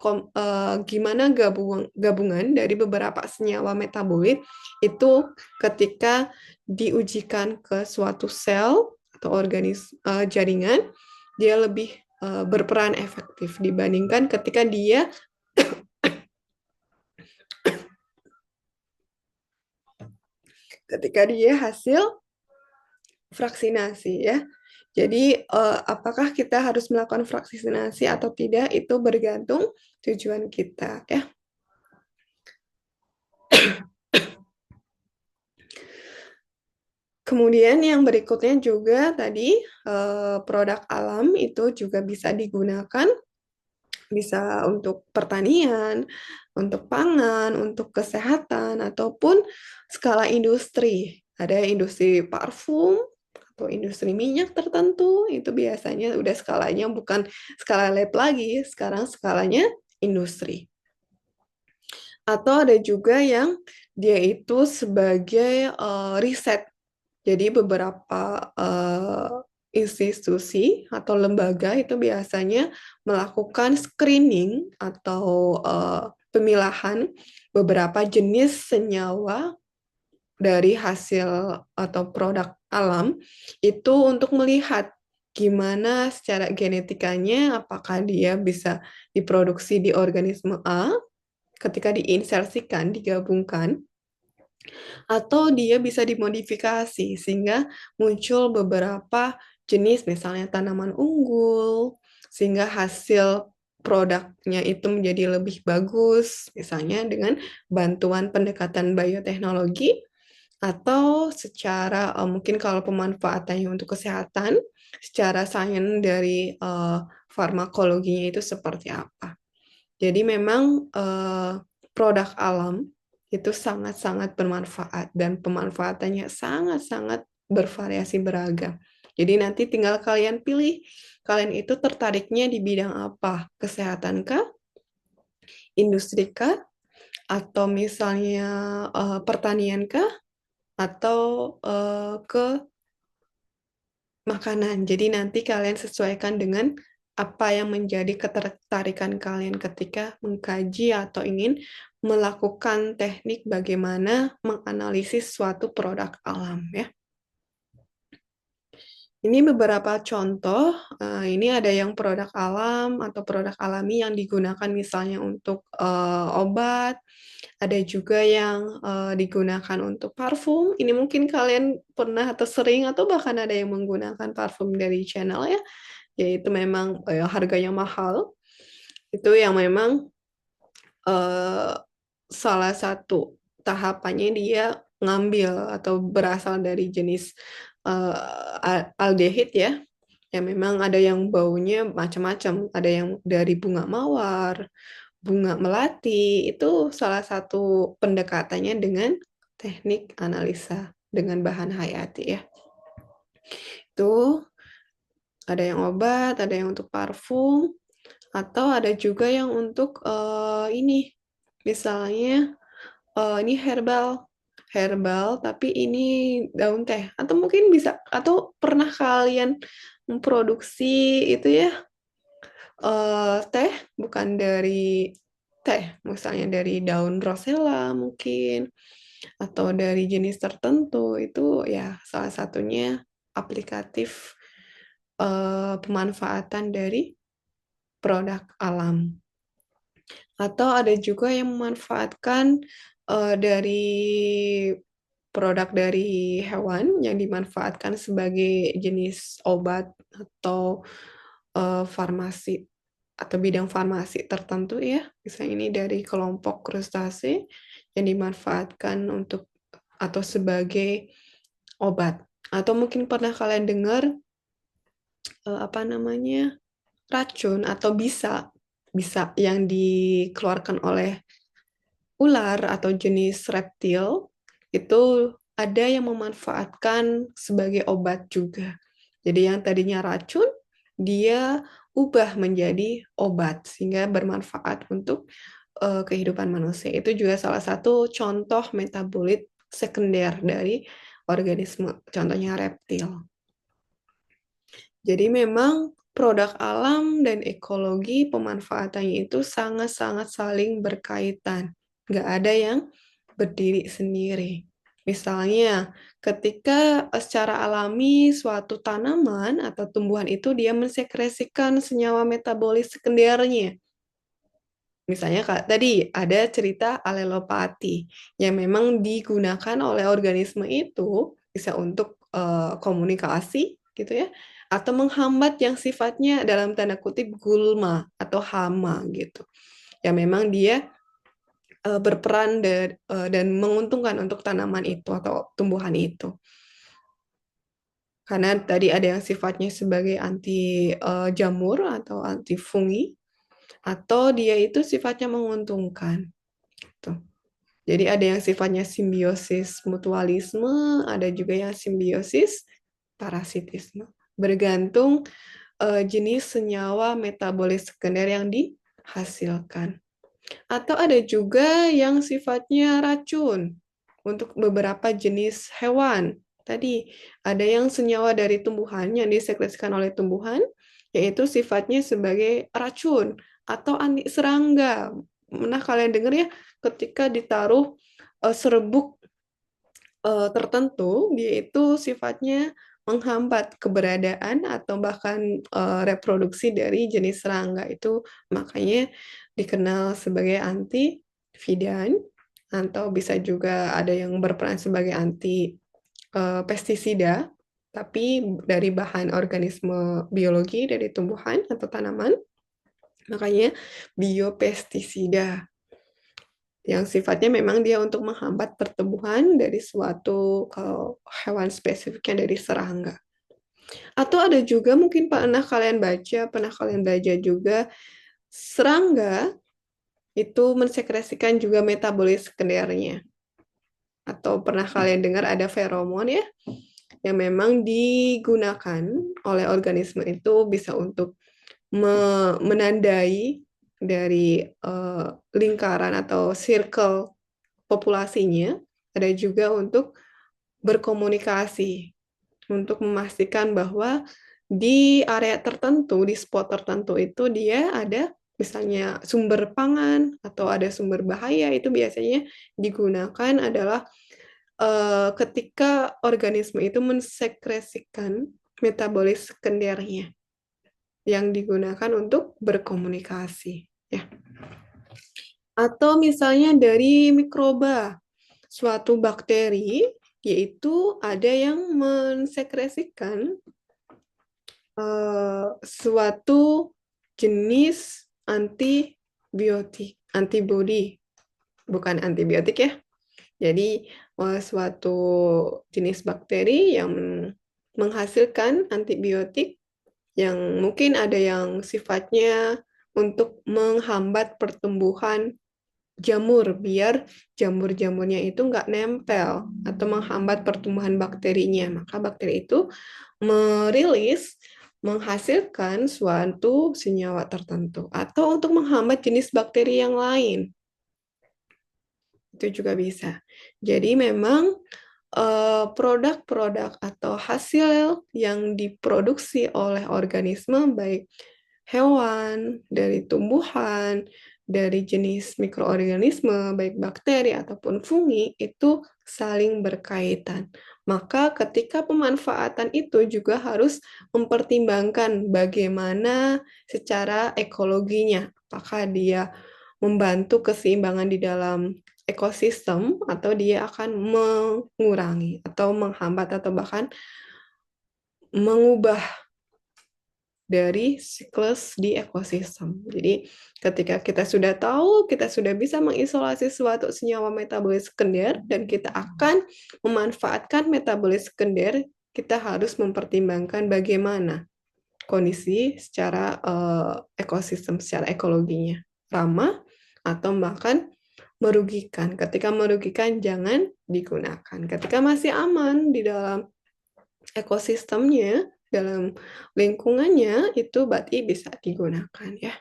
gimana gabungan dari beberapa senyawa metabolit itu ketika diujikan ke suatu sel atau jaringan, dia lebih berperan efektif dibandingkan ketika dia hasil fraksinasi ya. Jadi apakah kita harus melakukan fraksinasi atau tidak itu bergantung tujuan kita ya. Kemudian yang berikutnya juga tadi produk alam itu juga bisa digunakan, bisa untuk pertanian, untuk pangan, untuk kesehatan, ataupun skala industri. Ada industri parfum atau industri minyak tertentu, itu biasanya udah skalanya bukan skala lab lagi, sekarang skalanya industri. Atau ada juga yang dia itu sebagai riset. Jadi beberapa institusi atau lembaga itu biasanya melakukan screening atau pemilahan beberapa jenis senyawa dari hasil atau produk alam itu untuk melihat gimana secara genetikanya, apakah dia bisa diproduksi di organisme A ketika diinsersikan, digabungkan, atau dia bisa dimodifikasi sehingga muncul beberapa jenis misalnya tanaman unggul sehingga hasil produknya itu menjadi lebih bagus misalnya dengan bantuan pendekatan bioteknologi atau secara mungkin kalau pemanfaatannya untuk kesehatan secara sains dari farmakologinya itu seperti apa. Jadi memang produk alam itu sangat-sangat bermanfaat dan pemanfaatannya sangat-sangat bervariasi beragam. Jadi nanti tinggal kalian pilih, kalian itu tertariknya di bidang apa? Kesehatan kah? Industri kah? Atau misalnya pertanian kah? Atau ke makanan. Jadi nanti kalian sesuaikan dengan apa yang menjadi ketertarikan kalian ketika mengkaji atau ingin melakukan teknik bagaimana menganalisis suatu produk alam ya. Ini beberapa contoh. Ini ada yang produk alam atau produk alami yang digunakan misalnya untuk obat. Ada juga yang digunakan untuk parfum. Ini mungkin kalian pernah atau sering atau bahkan ada yang menggunakan parfum dari channel ya, yaitu memang harganya mahal. Itu yang memang salah satu tahapannya dia ngambil atau berasal dari jenis aldehid ya. Ya memang ada yang baunya macam-macam, ada yang dari bunga mawar, bunga melati, itu salah satu pendekatannya dengan teknik analisa dengan bahan hayati ya. Itu ada yang obat, ada yang untuk parfum, atau ada juga yang untuk ini, misalnya ini herbal, tapi ini daun teh, atau mungkin bisa, atau pernah kalian memproduksi itu ya teh bukan dari teh, misalnya dari daun rosella mungkin, atau dari jenis tertentu, itu ya salah satunya aplikatif pemanfaatan dari produk alam. Atau ada juga yang memanfaatkan dari produk dari hewan yang dimanfaatkan sebagai jenis obat atau farmasi atau bidang farmasi tertentu ya. Misalnya ini dari kelompok krustase yang dimanfaatkan untuk atau sebagai obat. Atau mungkin pernah kalian dengar apa namanya? Racun atau bisa yang dikeluarkan oleh ular atau jenis reptil itu ada yang memanfaatkan sebagai obat juga. Jadi yang tadinya racun, dia ubah menjadi obat sehingga bermanfaat untuk kehidupan manusia. Itu juga salah satu contoh metabolit sekunder dari organisme, contohnya reptil. Jadi memang produk alam dan ekologi pemanfaatannya itu sangat-sangat saling berkaitan. Nggak ada yang berdiri sendiri. Misalnya, ketika secara alami suatu tanaman atau tumbuhan itu dia mensekresikan senyawa metabolis sekundernya. Misalnya tadi ada cerita alelopati yang memang digunakan oleh organisme itu bisa untuk komunikasi gitu ya, atau menghambat yang sifatnya dalam tanda kutip gulma atau hama gitu. Ya memang dia berperan dan menguntungkan untuk tanaman itu atau tumbuhan itu. Karena tadi ada yang sifatnya sebagai anti jamur atau anti fungi, atau dia itu sifatnya menguntungkan. Gitu. Jadi ada yang sifatnya simbiosis mutualisme, ada juga yang simbiosis parasitisme. Bergantung jenis senyawa metabolis sekunder yang dihasilkan. Atau ada juga yang sifatnya racun untuk beberapa jenis hewan. Tadi ada yang senyawa dari tumbuhan yang disekresikan oleh tumbuhan, yaitu sifatnya sebagai racun atau anti serangga. Nah, kalian dengar ya, ketika ditaruh serbuk tertentu, dia itu sifatnya menghambat keberadaan atau bahkan reproduksi dari jenis serangga itu, makanya dikenal sebagai antividan atau bisa juga ada yang berperan sebagai anti pestisida, tapi dari bahan organisme biologi dari tumbuhan atau tanaman, makanya biopestisida yang sifatnya memang dia untuk menghambat pertumbuhan dari suatu hewan spesifiknya dari serangga. Atau ada juga mungkin pernah kalian belajar juga serangga itu mensekresikan juga metabolis sekundernya. Atau pernah kalian dengar ada feromon ya, yang memang digunakan oleh organisme itu bisa untuk menandai dari lingkaran atau circle populasinya, ada juga untuk berkomunikasi, untuk memastikan bahwa di area tertentu, di spot tertentu itu dia ada misalnya sumber pangan atau ada sumber bahaya, itu biasanya digunakan adalah ketika organisme itu mensekresikan metabolis sekundernya yang digunakan untuk berkomunikasi. Ya. Atau misalnya dari mikroba, suatu bakteri, yaitu ada yang mensekresikan suatu jenis antibody, bukan antibiotik ya. Jadi suatu jenis bakteri yang menghasilkan antibiotik yang mungkin ada yang sifatnya untuk menghambat pertumbuhan jamur, biar jamur-jamurnya itu nggak nempel atau menghambat pertumbuhan bakterinya. Maka bakteri itu menghasilkan suatu senyawa tertentu atau untuk menghambat jenis bakteri yang lain. Itu juga bisa. Jadi memang produk-produk atau hasil yang diproduksi oleh organisme, baik hewan, dari tumbuhan, dari jenis mikroorganisme, baik bakteri ataupun fungi, itu saling berkaitan. Maka ketika pemanfaatan itu juga harus mempertimbangkan bagaimana secara ekologinya. Apakah dia membantu keseimbangan di dalam ekosistem atau dia akan mengurangi atau menghambat atau bahkan mengubah dari siklus di ekosistem. Jadi ketika kita sudah tahu, kita sudah bisa mengisolasi suatu senyawa metabolis sekunder dan kita akan memanfaatkan metabolis sekunder, kita harus mempertimbangkan bagaimana kondisi secara ekosistem, secara ekologinya ramah atau bahkan merugikan. Ketika merugikan, jangan digunakan. Ketika masih aman di dalam ekosistemnya, dalam lingkungannya, itu berarti bisa digunakan ya.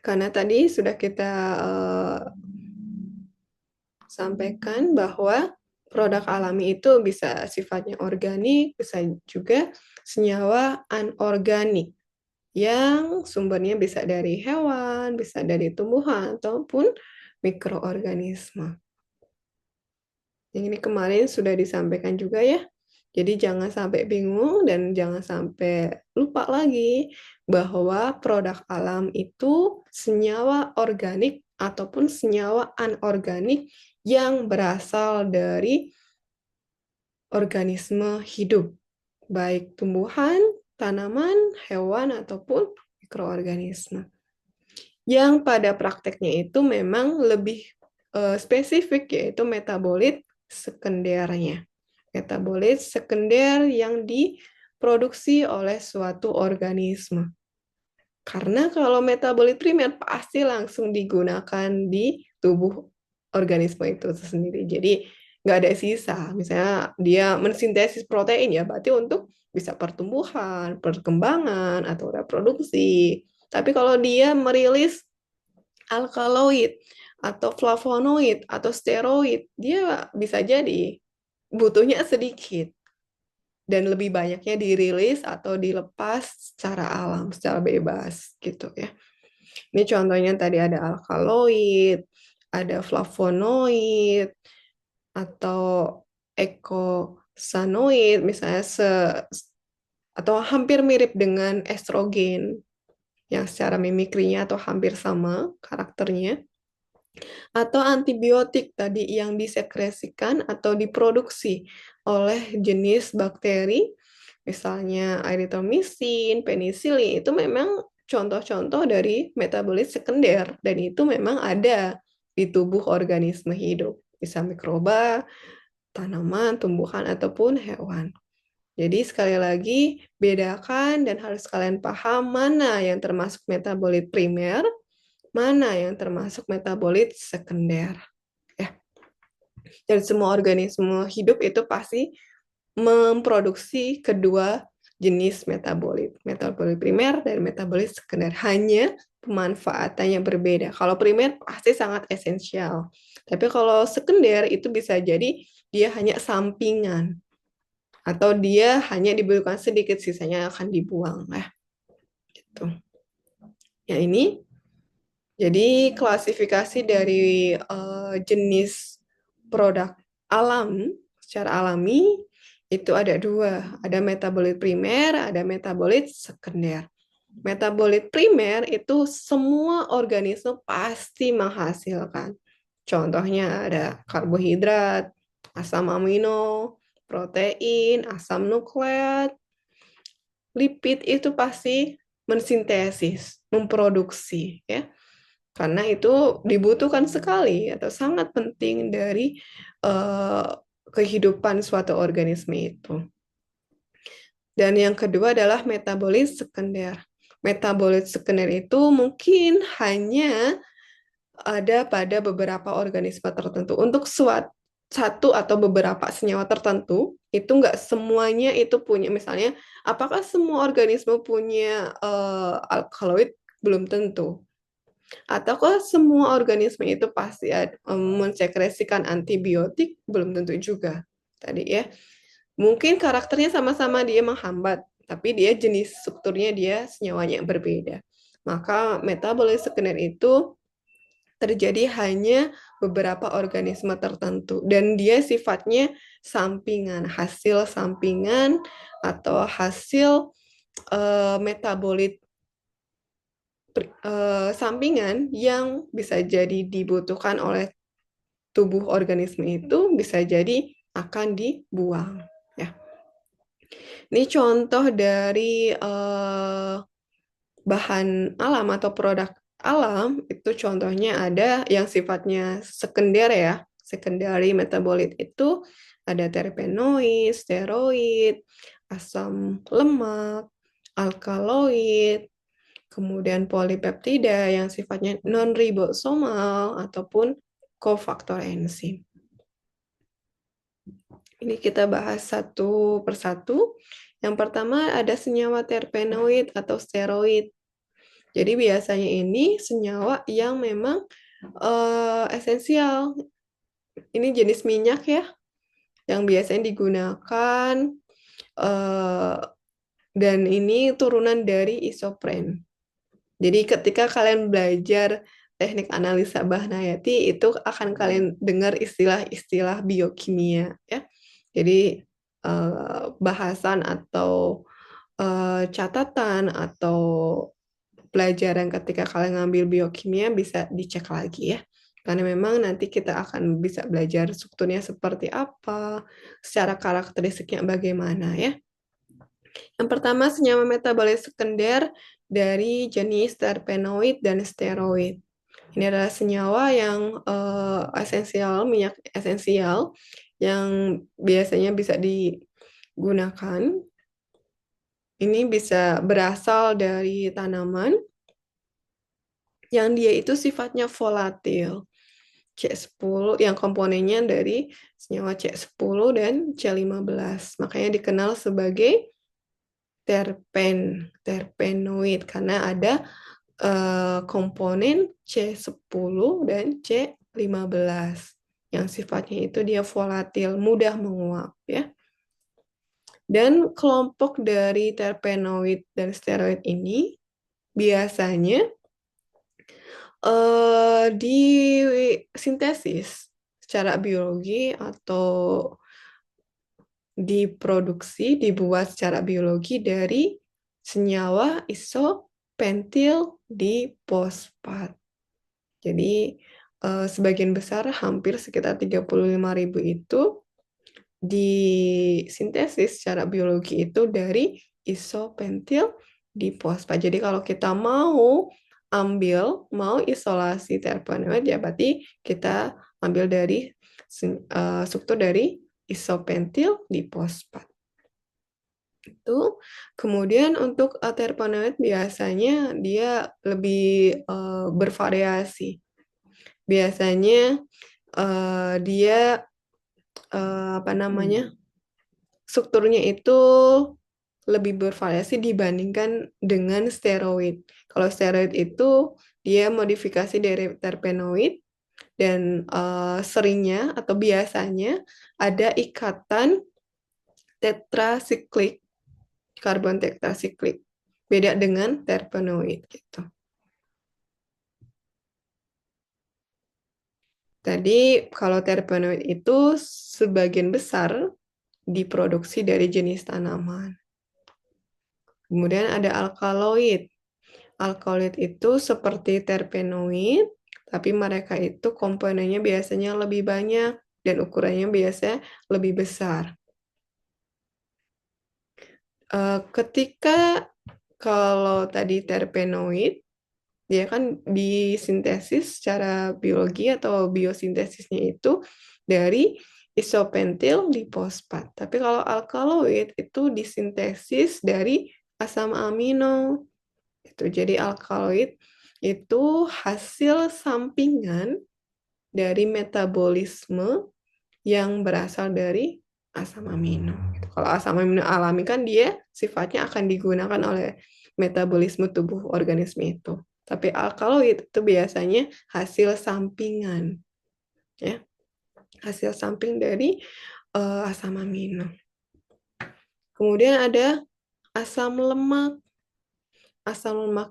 Karena tadi sudah kita sampaikan bahwa produk alami itu bisa sifatnya organik, bisa juga senyawa anorganik yang sumbernya bisa dari hewan, bisa dari tumbuhan, ataupun mikroorganisme. Yang ini kemarin sudah disampaikan juga ya. Jadi jangan sampai bingung dan jangan sampai lupa lagi bahwa produk alam itu senyawa organik ataupun senyawa anorganik yang berasal dari organisme hidup, baik tumbuhan, tanaman, hewan, ataupun mikroorganisme. Yang pada prakteknya itu memang lebih spesifik, yaitu metabolit sekundernya. Metabolit sekunder yang diproduksi oleh suatu organisme. Karena kalau metabolit primer pasti langsung digunakan di tubuh organisme itu sendiri. Jadi nggak ada sisa. Misalnya dia mensintesis protein ya, berarti untuk bisa pertumbuhan, perkembangan, atau reproduksi. Tapi kalau dia merilis alkaloid atau flavonoid atau steroid, dia bisa jadi butuhnya sedikit dan lebih banyaknya dirilis atau dilepas secara alam, secara bebas gitu ya. Ini contohnya tadi ada alkaloid, ada flavonoid, atau eikosanoid misalnya atau hampir mirip dengan estrogen yang secara mimikrinya atau hampir sama karakternya, atau antibiotik tadi yang disekresikan atau diproduksi oleh jenis bakteri, misalnya erythromycin, penisilin, itu memang contoh-contoh dari metabolit sekunder, dan itu memang ada di tubuh organisme hidup, bisa mikroba, tanaman, tumbuhan, ataupun hewan. Jadi sekali lagi, bedakan dan harus kalian paham mana yang termasuk metabolit primer, mana yang termasuk metabolit sekunder. Ya. Dan semua organisme hidup itu pasti memproduksi kedua jenis metabolit primer dan metabolit sekunder. Hanya pemanfaatannya berbeda. Kalau primer pasti sangat esensial. Tapi kalau sekunder itu bisa jadi dia hanya sampingan. Atau dia hanya dibutuhkan sedikit, sisanya akan dibuang. Gitu. Ya ini, jadi klasifikasi dari jenis produk alam, secara alami, itu ada dua. Ada metabolit primer, ada metabolit sekunder. Metabolit primer itu semua organisme pasti menghasilkan. Contohnya ada karbohidrat, asam amino, protein, asam nukleat, lipid itu pasti mensintesis, memproduksi ya. Karena itu dibutuhkan sekali atau sangat penting dari kehidupan suatu organisme itu. Dan yang kedua adalah metabolit sekunder. Metabolit sekunder itu mungkin hanya ada pada beberapa organisme tertentu. Untuk satu atau beberapa senyawa tertentu, itu nggak semuanya itu punya. Misalnya, apakah semua organisme punya alkaloid? Belum tentu. Ataukah semua organisme itu pasti mensekresikan antibiotik? Belum tentu juga. Tadi ya. Mungkin karakternya sama-sama dia menghambat, tapi dia jenis strukturnya dia senyawanya berbeda. Maka metabolit sekunder itu terjadi hanya beberapa organisme tertentu dan dia sifatnya sampingan, hasil sampingan atau hasil metabolit sampingan yang bisa jadi dibutuhkan oleh tubuh organisme itu bisa jadi akan dibuang ya. Ini contoh dari bahan alam atau produk alam, itu contohnya ada yang sifatnya sekunder ya, secondary metabolit itu ada terpenoid, steroid, asam lemak, alkaloid, kemudian polipeptida yang sifatnya non-ribosomal ataupun kofaktor enzim. Ini kita bahas satu persatu. Yang pertama ada senyawa terpenoid atau steroid. Jadi biasanya ini senyawa yang memang esensial. Ini jenis minyak ya, yang biasanya digunakan dan ini turunan dari isopren. Jadi ketika kalian belajar teknik analisa bahan hayati, itu akan kalian dengar istilah-istilah biokimia ya. Jadi bahasan atau catatan atau pelajaran ketika kalian ngambil biokimia bisa dicek lagi ya. Karena memang nanti kita akan bisa belajar strukturnya seperti apa, secara karakteristiknya bagaimana ya. Yang pertama senyawa metabolit sekunder dari jenis terpenoid dan steroid. Ini adalah senyawa yang esensial, minyak esensial yang biasanya bisa digunakan. Ini bisa berasal dari tanaman yang dia itu sifatnya volatil. C10 yang komponennya dari senyawa C10 dan C15. Makanya dikenal sebagai terpenoid karena ada komponen C10 dan C15 yang sifatnya itu dia volatil, mudah menguap ya. Dan kelompok dari terpenoid dan steroid ini biasanya disintesis secara biologi atau diproduksi, dibuat secara biologi dari senyawa isopentil difosfat. Jadi sebagian besar hampir sekitar 35.000 itu disintesis secara biologi itu dari isopentil difosfat. Jadi kalau kita mau isolasi terpenoid ya berarti kita ambil dari struktur dari isopentil difosfat. Itu. Kemudian untuk terpenoid biasanya dia lebih bervariasi. Biasanya dia apa namanya? Strukturnya itu lebih bervariasi dibandingkan dengan steroid. Kalau steroid itu dia modifikasi dari terpenoid dan seringnya atau biasanya ada ikatan tetrasiklik, karbon tetrasiklik. Beda dengan terpenoid gitu. Tadi kalau terpenoid itu sebagian besar diproduksi dari jenis tanaman. Kemudian ada alkaloid. Alkaloid itu seperti terpenoid, tapi mereka itu komponennya biasanya lebih banyak dan ukurannya biasanya lebih besar. Ketika kalau tadi terpenoid, dia kan disintesis secara biologi atau biosintesisnya itu dari isopentil difosfat. Tapi kalau alkaloid itu disintesis dari asam amino. Itu jadi alkaloid itu hasil sampingan dari metabolisme yang berasal dari asam amino. Kalau asam amino alami kan dia sifatnya akan digunakan oleh metabolisme tubuh organisme itu. Tapi alkaloid itu biasanya hasil sampingan, ya, hasil samping dari asam amino. Kemudian ada asam lemak. Asam lemak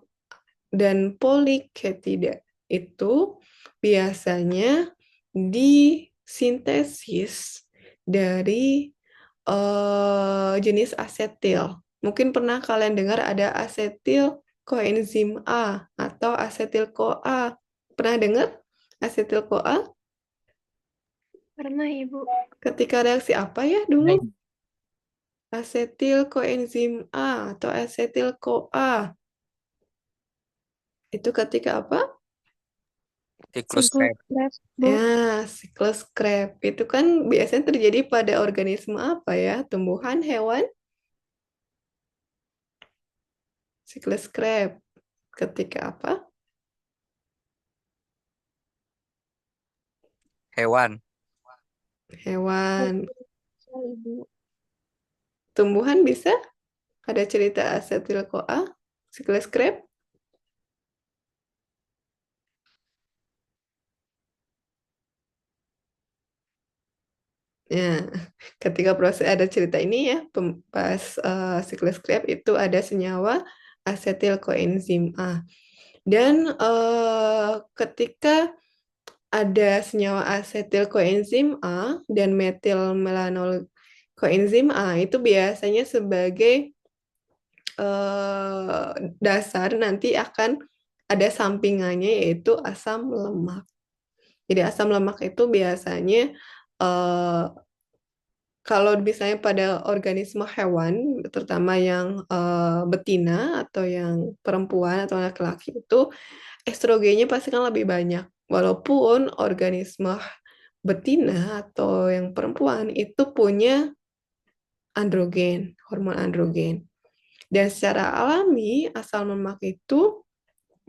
dan poliketida itu biasanya disintesis dari jenis asetil. Mungkin pernah kalian dengar ada asetil koenzim A atau asetil CoA. Pernah dengar asetil CoA? Pernah, Ibu. Ketika reaksi apa ya dulu? Asetil koenzim A atau asetil CoA. Itu ketika apa? Siklus Siklus Krebs. Krebs, Bu. Ya, siklus Krebs. Itu kan biasanya terjadi pada organisme apa ya? Tumbuhan, hewan? Siklus Krebs. Ketika apa? Hewan. Hewan. Ibu. Tumbuhan bisa? Ada cerita asetil-CoA? Siklus Krebs? Ya, ketika proses ada cerita ini ya, pas siklus Krebs itu ada senyawa asetil koenzim A. Dan ketika ada senyawa asetil koenzim A dan metil melanol koenzim A itu biasanya sebagai dasar nanti akan ada sampingannya yaitu asam lemak. Jadi asam lemak itu biasanya kalau misalnya pada organisme hewan, terutama yang betina atau yang perempuan atau laki-laki itu estrogennya pasti kan lebih banyak. Walaupun organisme betina atau yang perempuan itu punya androgen, hormon androgen. Dan secara alami asam lemak itu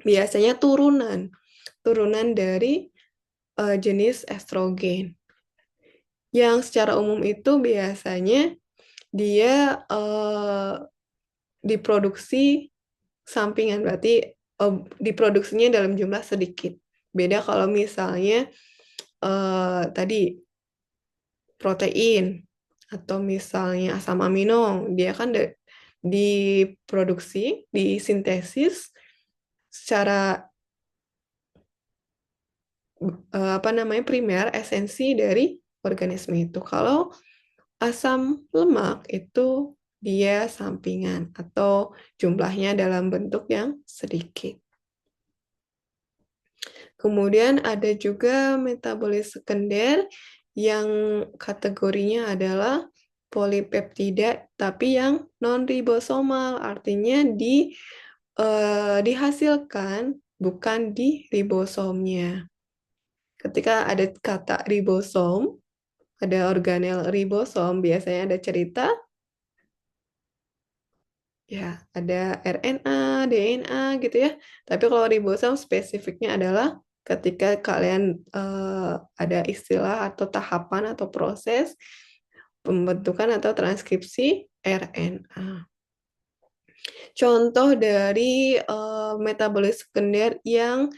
biasanya turunan dari jenis estrogen. Yang secara umum itu biasanya dia diproduksi sampingan, berarti diproduksinya dalam jumlah sedikit. Beda kalau misalnya tadi protein atau misalnya asam amino, dia kan diproduksi, disintesis secara primer, esensi dari organisme itu. Kalau asam lemak itu dia sampingan atau jumlahnya dalam bentuk yang sedikit. Kemudian ada juga metabolis sekunder yang kategorinya adalah polipeptida tapi yang non-ribosomal, artinya dihasilkan bukan di ribosomnya. Ketika ada kata ribosom, ada organel ribosom, biasanya ada cerita, ya ada RNA, DNA gitu ya. Tapi kalau ribosom spesifiknya adalah ketika kalian ada istilah atau tahapan atau proses pembentukan atau transkripsi RNA. Contoh dari metabolis sekunder yang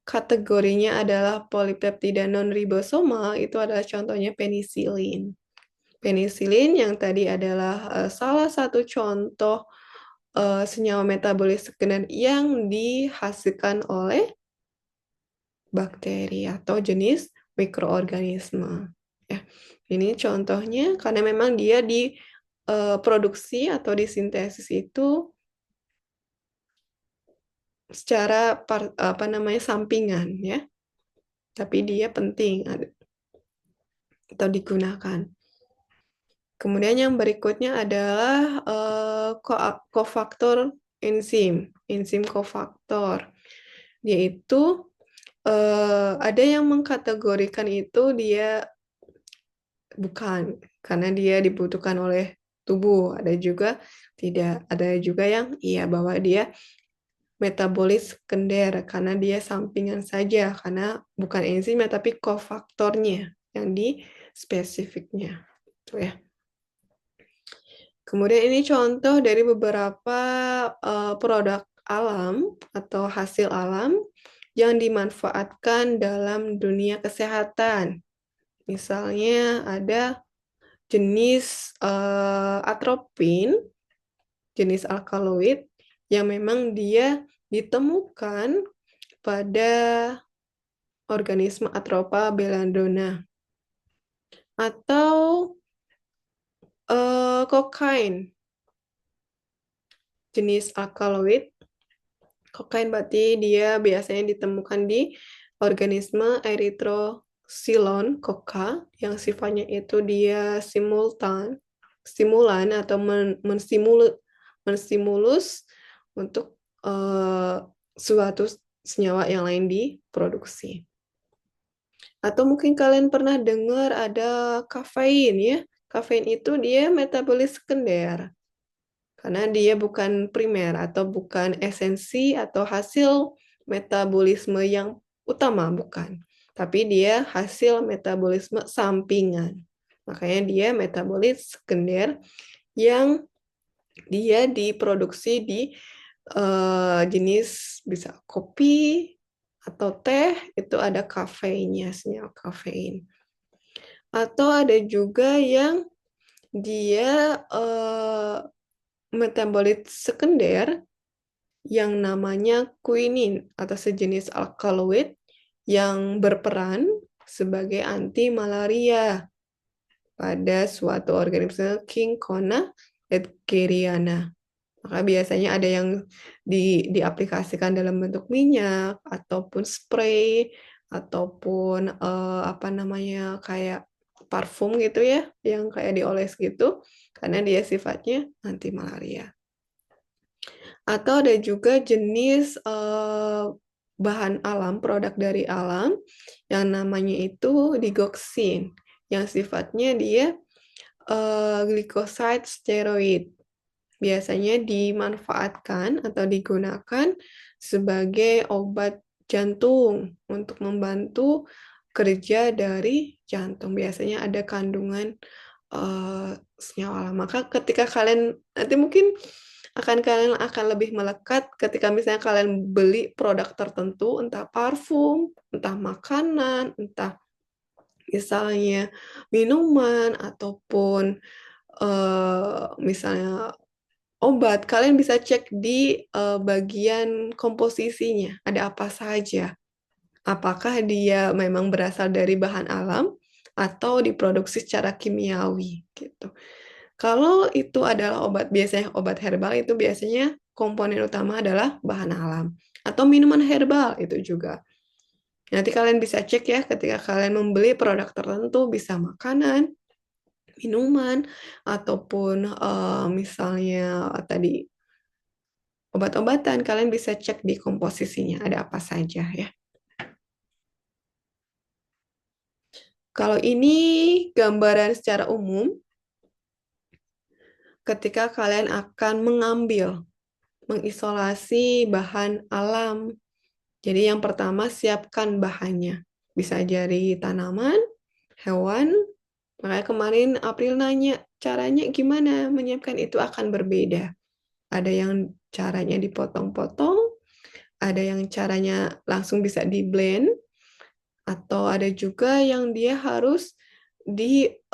kategorinya adalah polipeptida non-ribosomal itu adalah contohnya penisilin. Penisilin yang tadi adalah salah satu contoh senyawa metabolis sekunder yang dihasilkan oleh bakteri atau jenis mikroorganisme. Ya, ini contohnya karena memang dia diproduksi atau disintesis itu secara sampingan ya, tapi dia penting atau digunakan. Kemudian yang berikutnya adalah kofaktor enzim kofaktor. Yaitu ada yang mengkategorikan itu dia bukan, karena dia dibutuhkan oleh tubuh. Ada juga tidak, ada juga yang iya bahwa dia metabolis sekunder karena dia sampingan saja, karena bukan enzimnya tapi kofaktornya yang di spesifiknya. Itu ya. Kemudian ini contoh dari beberapa produk alam atau hasil alam yang dimanfaatkan dalam dunia kesehatan. Misalnya ada jenis atropin, jenis alkaloid yang memang dia ditemukan pada organisme Atropa belladonna. Atau kokain, jenis alkaloid. Kokain berarti dia biasanya ditemukan di organisme erythrosilon koka yang sifatnya itu dia stimulan atau menstimulus untuk suatu senyawa yang lain diproduksi. Atau mungkin kalian pernah dengar ada kafein ya. Kafein itu dia metabolis sekunder. Karena dia bukan primer atau bukan esensi atau hasil metabolisme yang utama, bukan. Tapi dia hasil metabolisme sampingan. Makanya dia metabolis sekunder yang dia diproduksi di jenis bisa kopi atau teh, itu ada kafeinnya, senyawa kafein. Atau ada juga yang dia metabolit sekunder yang namanya quinin atau sejenis alkaloid yang berperan sebagai anti malaria pada suatu organisme Cinchona edgeriana. Maka biasanya ada yang diaplikasikan dalam bentuk minyak ataupun spray ataupun kayak parfum gitu ya, yang kayak dioles gitu, karena dia sifatnya anti malaria. Atau ada juga jenis bahan alam, produk dari alam yang namanya itu digoxin, yang sifatnya dia glycoside steroid. Biasanya dimanfaatkan atau digunakan sebagai obat jantung untuk membantu kerja dari jantung. Biasanya ada kandungan senyawa alam. Maka ketika kalian nanti mungkin kalian akan lebih melekat ketika misalnya kalian beli produk tertentu, entah parfum, entah makanan, entah misalnya minuman, ataupun misalnya obat. Kalian bisa cek di bagian komposisinya, ada apa saja. Apakah dia memang berasal dari bahan alam atau diproduksi secara kimiawi gitu. Kalau itu adalah obat, biasanya obat herbal itu biasanya komponen utama adalah bahan alam. Atau minuman herbal itu juga. Nanti kalian bisa cek ya ketika kalian membeli produk tertentu, bisa makanan, minuman, ataupun misalnya tadi obat-obatan, kalian bisa cek di komposisinya ada apa saja ya. Kalau ini gambaran secara umum ketika kalian akan mengisolasi bahan alam. Jadi yang pertama siapkan bahannya. Bisa dari tanaman, hewan. Makanya kemarin April nanya, caranya gimana menyiapkan itu akan berbeda. Ada yang caranya dipotong-potong, ada yang caranya langsung bisa di-blend, atau ada juga yang dia harus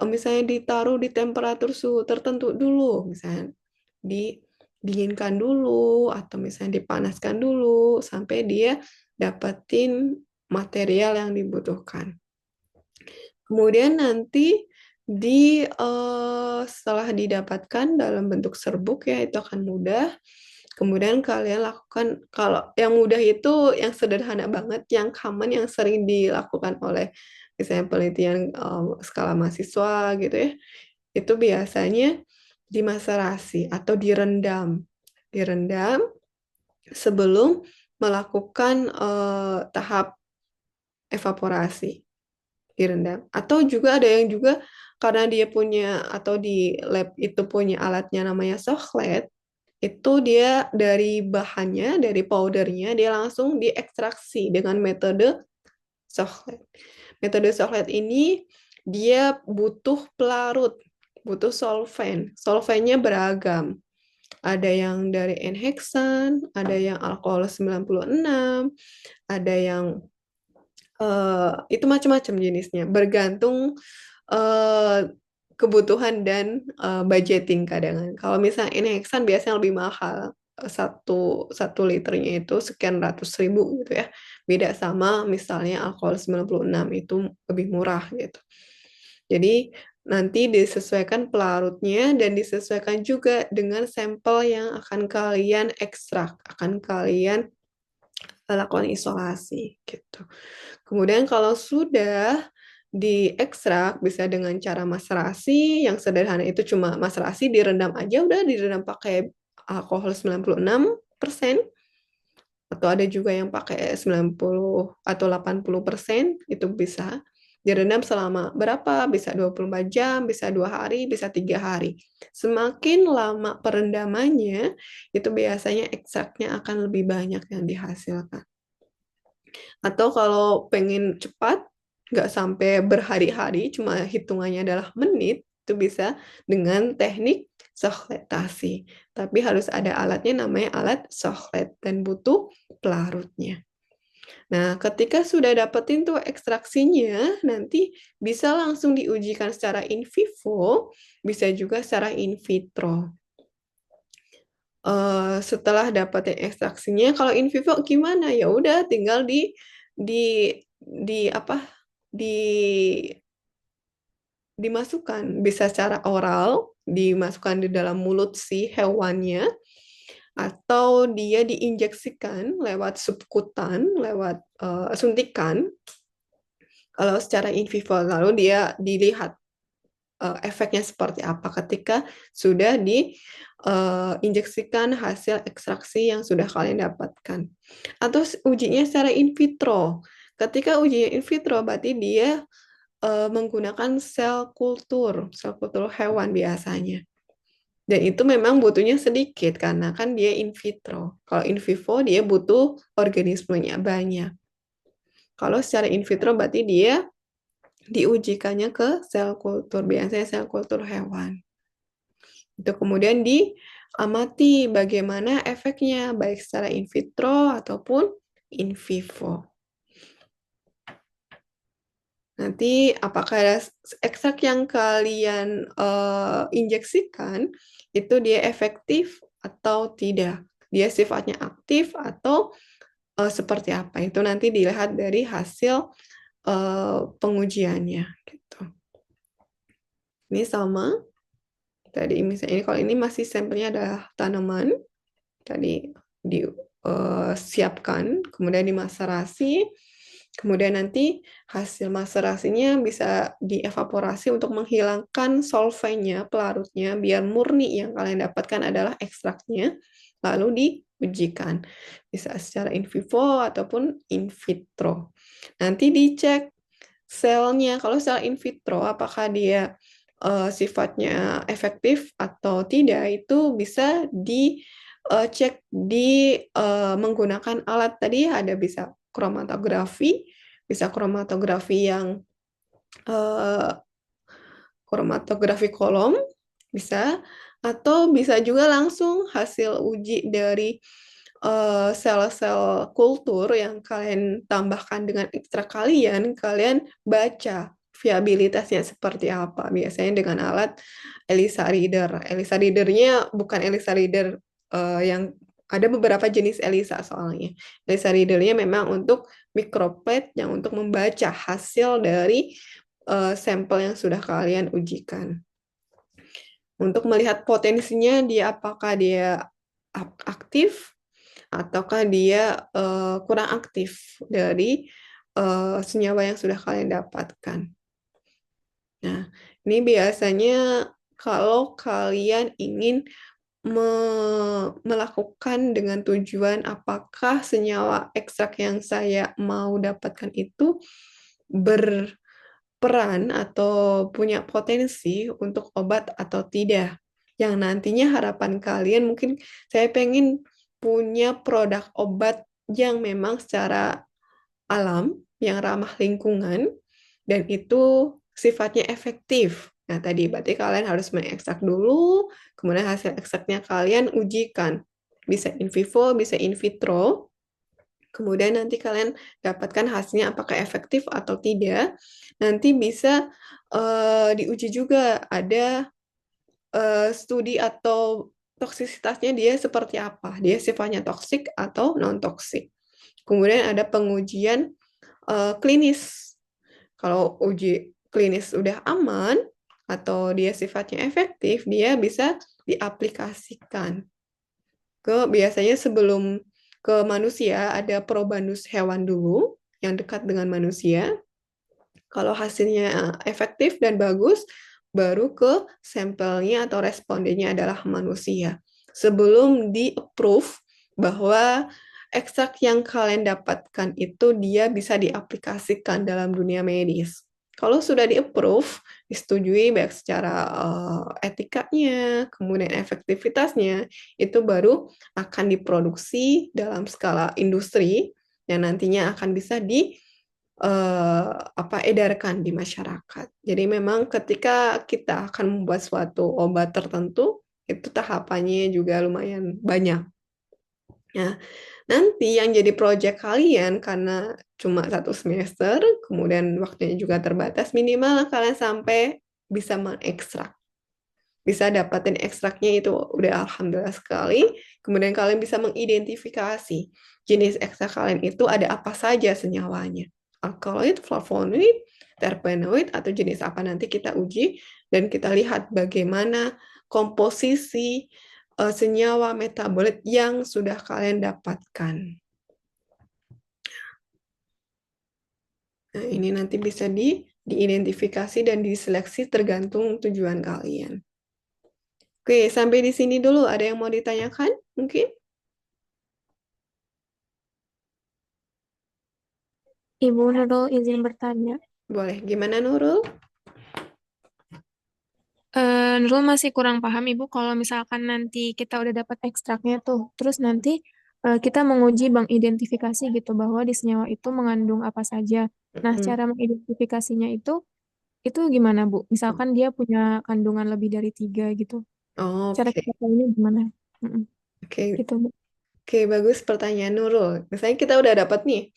misalnya ditaruh di temperatur suhu tertentu dulu, misalnya didinginkan dulu atau misalnya dipanaskan dulu sampai dia dapetin material yang dibutuhkan. Kemudian nanti setelah didapatkan dalam bentuk serbuk ya itu akan mudah. Kemudian kalian lakukan, kalau yang mudah itu yang sederhana banget, yang common, yang sering dilakukan oleh misalnya penelitian skala mahasiswa gitu ya, itu biasanya dimaserasi atau direndam. Direndam sebelum melakukan tahap evaporasi. Direndam. Atau juga ada yang juga karena dia punya atau di lab itu punya alatnya namanya Sochlet, itu dia dari bahannya, dari powdernya, dia langsung diekstraksi dengan metode Sochlet. Metode Sochlet ini dia butuh pelarut, butuh solvent. Solventnya beragam. Ada yang dari N-hexan, ada yang alkohol 96, ada yang itu macam-macam jenisnya, bergantung kebutuhan dan budgeting kadang. Kalau misalnya ini heksan biasanya lebih mahal, satu liternya itu sekian ratus ribu gitu ya. Beda sama misalnya alkohol 96 itu lebih murah gitu. Jadi nanti disesuaikan pelarutnya dan disesuaikan juga dengan sampel yang akan kalian ekstrak, akan kalian lakukan isolasi gitu. Kemudian kalau sudah diekstrak bisa dengan cara maserasi, yang sederhana itu cuma maserasi direndam aja, udah direndam pakai alkohol 96%, atau ada juga yang pakai 90 atau 80%, itu bisa direndam selama berapa, bisa 24 jam, bisa 2 hari, bisa 3 hari. Semakin lama perendamannya, itu biasanya ekstraknya akan lebih banyak yang dihasilkan. Atau kalau pengen cepat, nggak sampai berhari-hari, cuma hitungannya adalah menit, itu bisa dengan teknik sochletasi. Tapi harus ada alatnya namanya alat sochlet dan butuh pelarutnya. Nah, ketika sudah dapetin tuh ekstraksinya, nanti bisa langsung diujikan secara in vivo, bisa juga secara in vitro. Setelah dapetin ekstraksinya, kalau in vivo gimana? Ya udah, tinggal di apa? Dimasukkan, bisa secara oral, dimasukkan di dalam mulut si hewannya, atau dia diinjeksikan lewat subkutan, lewat suntikan. Kalau secara in vivo, lalu dia dilihat efeknya seperti apa ketika sudah diinjeksikan hasil ekstraksi yang sudah kalian dapatkan. Atau ujinya secara in vitro. Ketika ujinya in vitro, berarti dia menggunakan sel kultur hewan biasanya. Dan itu memang butuhnya sedikit karena kan dia in vitro. Kalau in vivo dia butuh organismenya banyak. Kalau secara in vitro berarti dia diujikannya ke sel kultur, biasanya sel kultur hewan. Itu kemudian diamati bagaimana efeknya baik secara in vitro ataupun in vivo. Nanti apakah ekstrak yang kalian injeksikan itu dia efektif atau tidak? Dia sifatnya aktif atau seperti apa? Itu nanti dilihat dari hasil pengujiannya gitu. Ini sama tadi misalnya ini kalau ini masih sampelnya adalah tanaman tadi disiapkan kemudian dimaserasi. Kemudian nanti hasil maserasinya bisa dievaporasi untuk menghilangkan solvennya, pelarutnya, biar murni yang kalian dapatkan adalah ekstraknya, lalu diujikan. Bisa secara in vivo ataupun in vitro. Nanti dicek selnya, kalau sel in vitro, apakah dia sifatnya efektif atau tidak, itu bisa dicek menggunakan alat tadi, ada bisa kromatografi yang kromatografi kolom bisa, atau bisa juga langsung hasil uji dari sel-sel kultur yang kalian tambahkan dengan ekstrak kalian baca viabilitasnya seperti apa. Biasanya dengan alat ELISA reader. ELISA readernya bukan ELISA reader yang ada beberapa jenis ELISA soalnya. ELISA readernya memang untuk microplate yang untuk membaca hasil dari sampel yang sudah kalian ujikan. Untuk melihat potensinya dia apakah dia aktif ataukah dia kurang aktif dari senyawa yang sudah kalian dapatkan. Nah, ini biasanya kalau kalian ingin melakukan dengan tujuan apakah senyawa ekstrak yang saya mau dapatkan itu berperan atau punya potensi untuk obat atau tidak. Yang nantinya harapan kalian mungkin saya pengen punya produk obat yang memang secara alam, yang ramah lingkungan, dan itu sifatnya efektif. Nah, tadi berarti kalian harus mengekstrak dulu, kemudian hasil ekstraknya kalian ujikan. Bisa in vivo, bisa in vitro. Kemudian nanti kalian dapatkan hasilnya apakah efektif atau tidak. Nanti bisa diuji juga ada studi atau toksisitasnya dia seperti apa. Dia sifatnya toksik atau non-toksik. Kemudian ada pengujian klinis. Kalau uji klinis udah aman atau dia sifatnya efektif, dia bisa diaplikasikan biasanya sebelum ke manusia ada probandus hewan dulu yang dekat dengan manusia. Kalau hasilnya efektif dan bagus, baru ke sampelnya atau respondennya adalah manusia. Sebelum di-approve bahwa ekstrak yang kalian dapatkan itu dia bisa diaplikasikan dalam dunia medis. Kalau sudah di-approve, disetujui baik secara etikanya, kemudian efektivitasnya, itu baru akan diproduksi dalam skala industri yang nantinya akan bisa edarkan di masyarakat. Jadi memang ketika kita akan membuat suatu obat tertentu, itu tahapannya juga lumayan banyak. Nah, nanti yang jadi proyek kalian karena cuma 1 semester, kemudian waktunya juga terbatas, minimal kalian sampai bisa mengekstrak. Bisa dapatin ekstraknya itu udah alhamdulillah sekali. Kemudian kalian bisa mengidentifikasi jenis ekstrak kalian itu ada apa saja senyawanya. Alkaloid, flavonoid, terpenoid, atau jenis apa nanti kita uji dan kita lihat bagaimana komposisi senyawa metabolit yang sudah kalian dapatkan. Nah, ini nanti bisa diidentifikasi dan diseleksi tergantung tujuan kalian. Oke, sampai di sini dulu. Ada yang mau ditanyakan? Mungkin? Ibu Nurul izin bertanya. Boleh. Gimana, Nurul? Nurul masih kurang paham Ibu kalau misalkan nanti kita udah dapat ekstraknya tuh, terus nanti kita menguji mengidentifikasi gitu bahwa di senyawa itu mengandung apa saja. Nah, Mm-mm. cara mengidentifikasinya itu gimana Bu? Misalkan dia punya kandungan lebih dari 3 gitu. Cara Oke, kita tahunya gimana? Mm-mm, oke, gitu, Bu. oke, bagus pertanyaan Nurul. Misalnya kita udah dapat nih,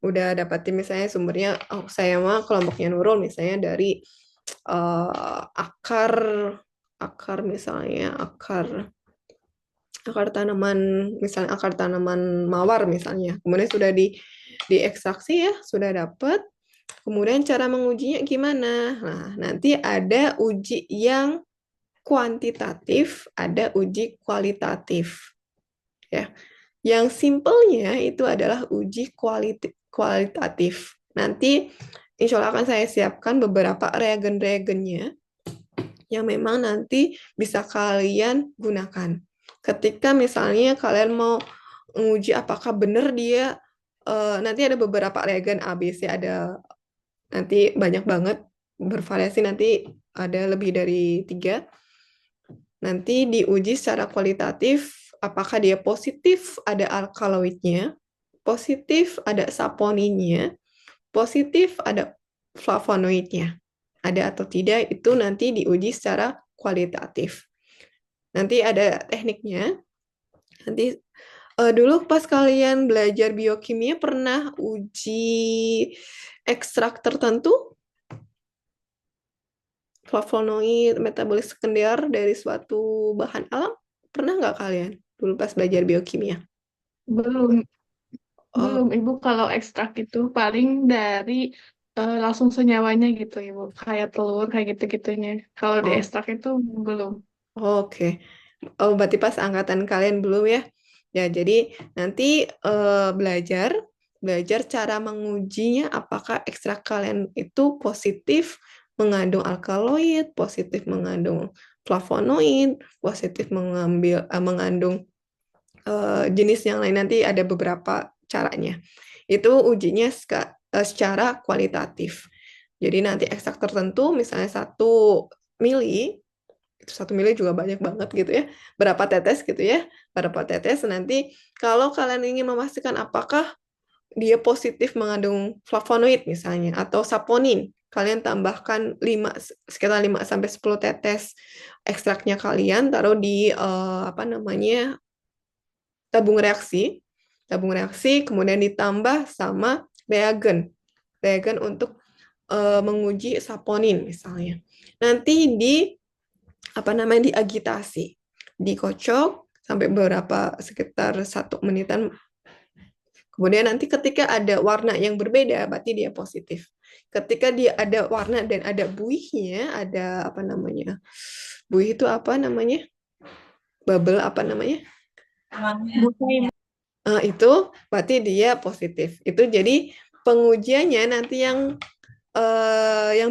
udah dapatin misalnya sumbernya, oh saya mah kelompoknya Nurul misalnya dari akar, akar misalnya akar tanaman, misalnya akar tanaman mawar misalnya. Kemudian sudah diekstraksi ya, sudah dapat. Kemudian cara mengujinya gimana? Nah, nanti ada uji yang kuantitatif, ada uji kualitatif. Ya, yang simpelnya itu adalah uji kualitatif. Nanti insya Allah akan saya siapkan beberapa reagen-reagennya yang memang nanti bisa kalian gunakan. Ketika misalnya kalian mau menguji apakah benar dia, nanti ada beberapa reagen A, B, C, ada nanti banyak banget, bervariasi, nanti ada lebih dari 3. Nanti diuji secara kualitatif, apakah dia positif ada alkaloidnya, positif ada saponinnya, positif ada flavonoidnya. Ada atau tidak itu nanti diuji secara kualitatif. Nanti ada tekniknya. Nanti dulu pas kalian belajar biokimia pernah uji ekstrak tertentu, flavonoid, metabolit sekunder dari suatu bahan alam? Pernah nggak kalian dulu pas belajar biokimia? Belum, Oh, belum Ibu. Kalau ekstrak itu paling dari langsung senyawanya gitu Ibu. Kayak telur, kayak gitu-gitunya. Kalau di oh, ekstrak itu belum. oke. Oh, berarti pas angkatan kalian belum ya? Ya, jadi nanti belajar belajar cara mengujinya apakah ekstrak kalian itu positif mengandung alkaloid, positif mengandung flavonoid, positif mengandung jenis yang lain, nanti ada beberapa caranya. Itu ujinya secara kualitatif. Jadi nanti ekstrak tertentu, misalnya 1 mili, itu 1 mili juga banyak banget gitu ya. Berapa tetes gitu ya? Berapa tetes nanti kalau kalian ingin memastikan apakah dia positif mengandung flavonoid misalnya atau saponin, kalian tambahkan sekitar 5 sampai 10 tetes ekstraknya, kalian taruh di apa namanya, tabung reaksi, kemudian ditambah sama reagen untuk menguji saponin misalnya. Nanti apa namanya, diagitasi, dikocok sampai beberapa, sekitar 1 menitan. Kemudian nanti ketika ada warna yang berbeda, berarti dia positif. Ketika dia ada warna dan ada buihnya, ada apa namanya? Buih itu apa namanya? Bubble apa namanya? Busa Ibu. Itu berarti dia positif. Itu jadi pengujiannya nanti yang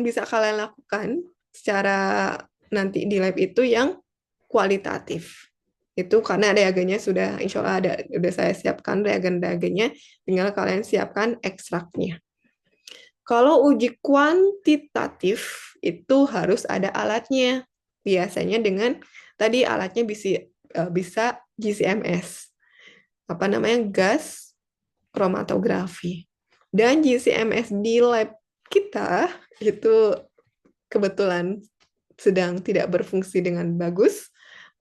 bisa kalian lakukan secara nanti di lab itu yang kualitatif. Itu karena reagennya sudah, insya Allah udah saya siapkan reagen-reagennya, tinggal kalian siapkan ekstraknya. Kalau uji kuantitatif itu harus ada alatnya. Biasanya dengan tadi alatnya bisa GCMS. Apa namanya? Gas kromatografi. Dan GCMS di lab kita itu kebetulan sedang tidak berfungsi dengan bagus,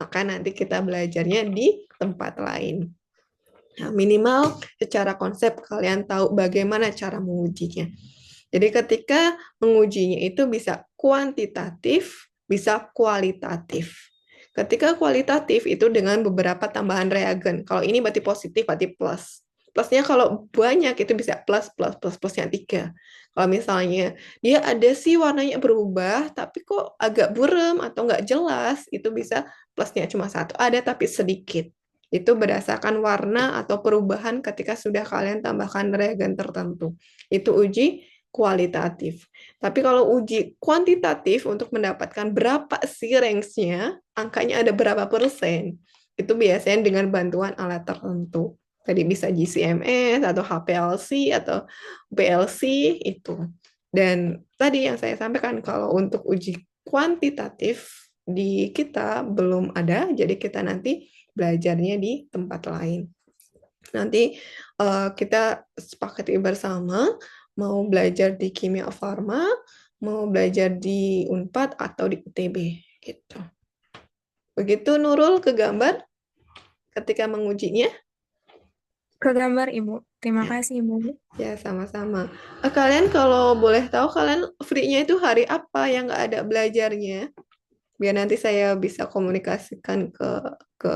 maka nanti kita belajarnya di tempat lain. Nah, minimal secara konsep kalian tahu bagaimana cara mengujinya. Jadi ketika mengujinya itu bisa kuantitatif, bisa kualitatif. Ketika kualitatif itu dengan beberapa tambahan reagen. Kalau ini berarti positif, berarti plus. Plusnya kalau banyak itu bisa plusnya 3. Kalau misalnya dia ada sih warnanya berubah, tapi kok agak buram atau nggak jelas, itu bisa plusnya cuma 1. Ada tapi sedikit. Itu berdasarkan warna atau perubahan ketika sudah kalian tambahkan reagen tertentu. Itu uji kualitatif. Tapi kalau uji kuantitatif untuk mendapatkan berapa sih range-nya, angkanya ada berapa persen, itu biasanya dengan bantuan alat tertentu. Tadi bisa GCMS atau HPLC atau PLC itu. Dan tadi yang saya sampaikan kalau untuk uji kuantitatif di kita belum ada, jadi kita nanti belajarnya di tempat lain. Nanti kita sepakati bersama mau belajar di Kimia Farma, mau belajar di Unpad atau di UTB gitu. Begitu Nurul ke gambar ketika mengujinya. Ke gambar, Ibu. Terima kasih, Ibu. Ya, sama-sama. Kalian kalau boleh tahu, kalian free-nya itu hari apa yang nggak ada belajarnya? Biar nanti saya bisa komunikasikan ke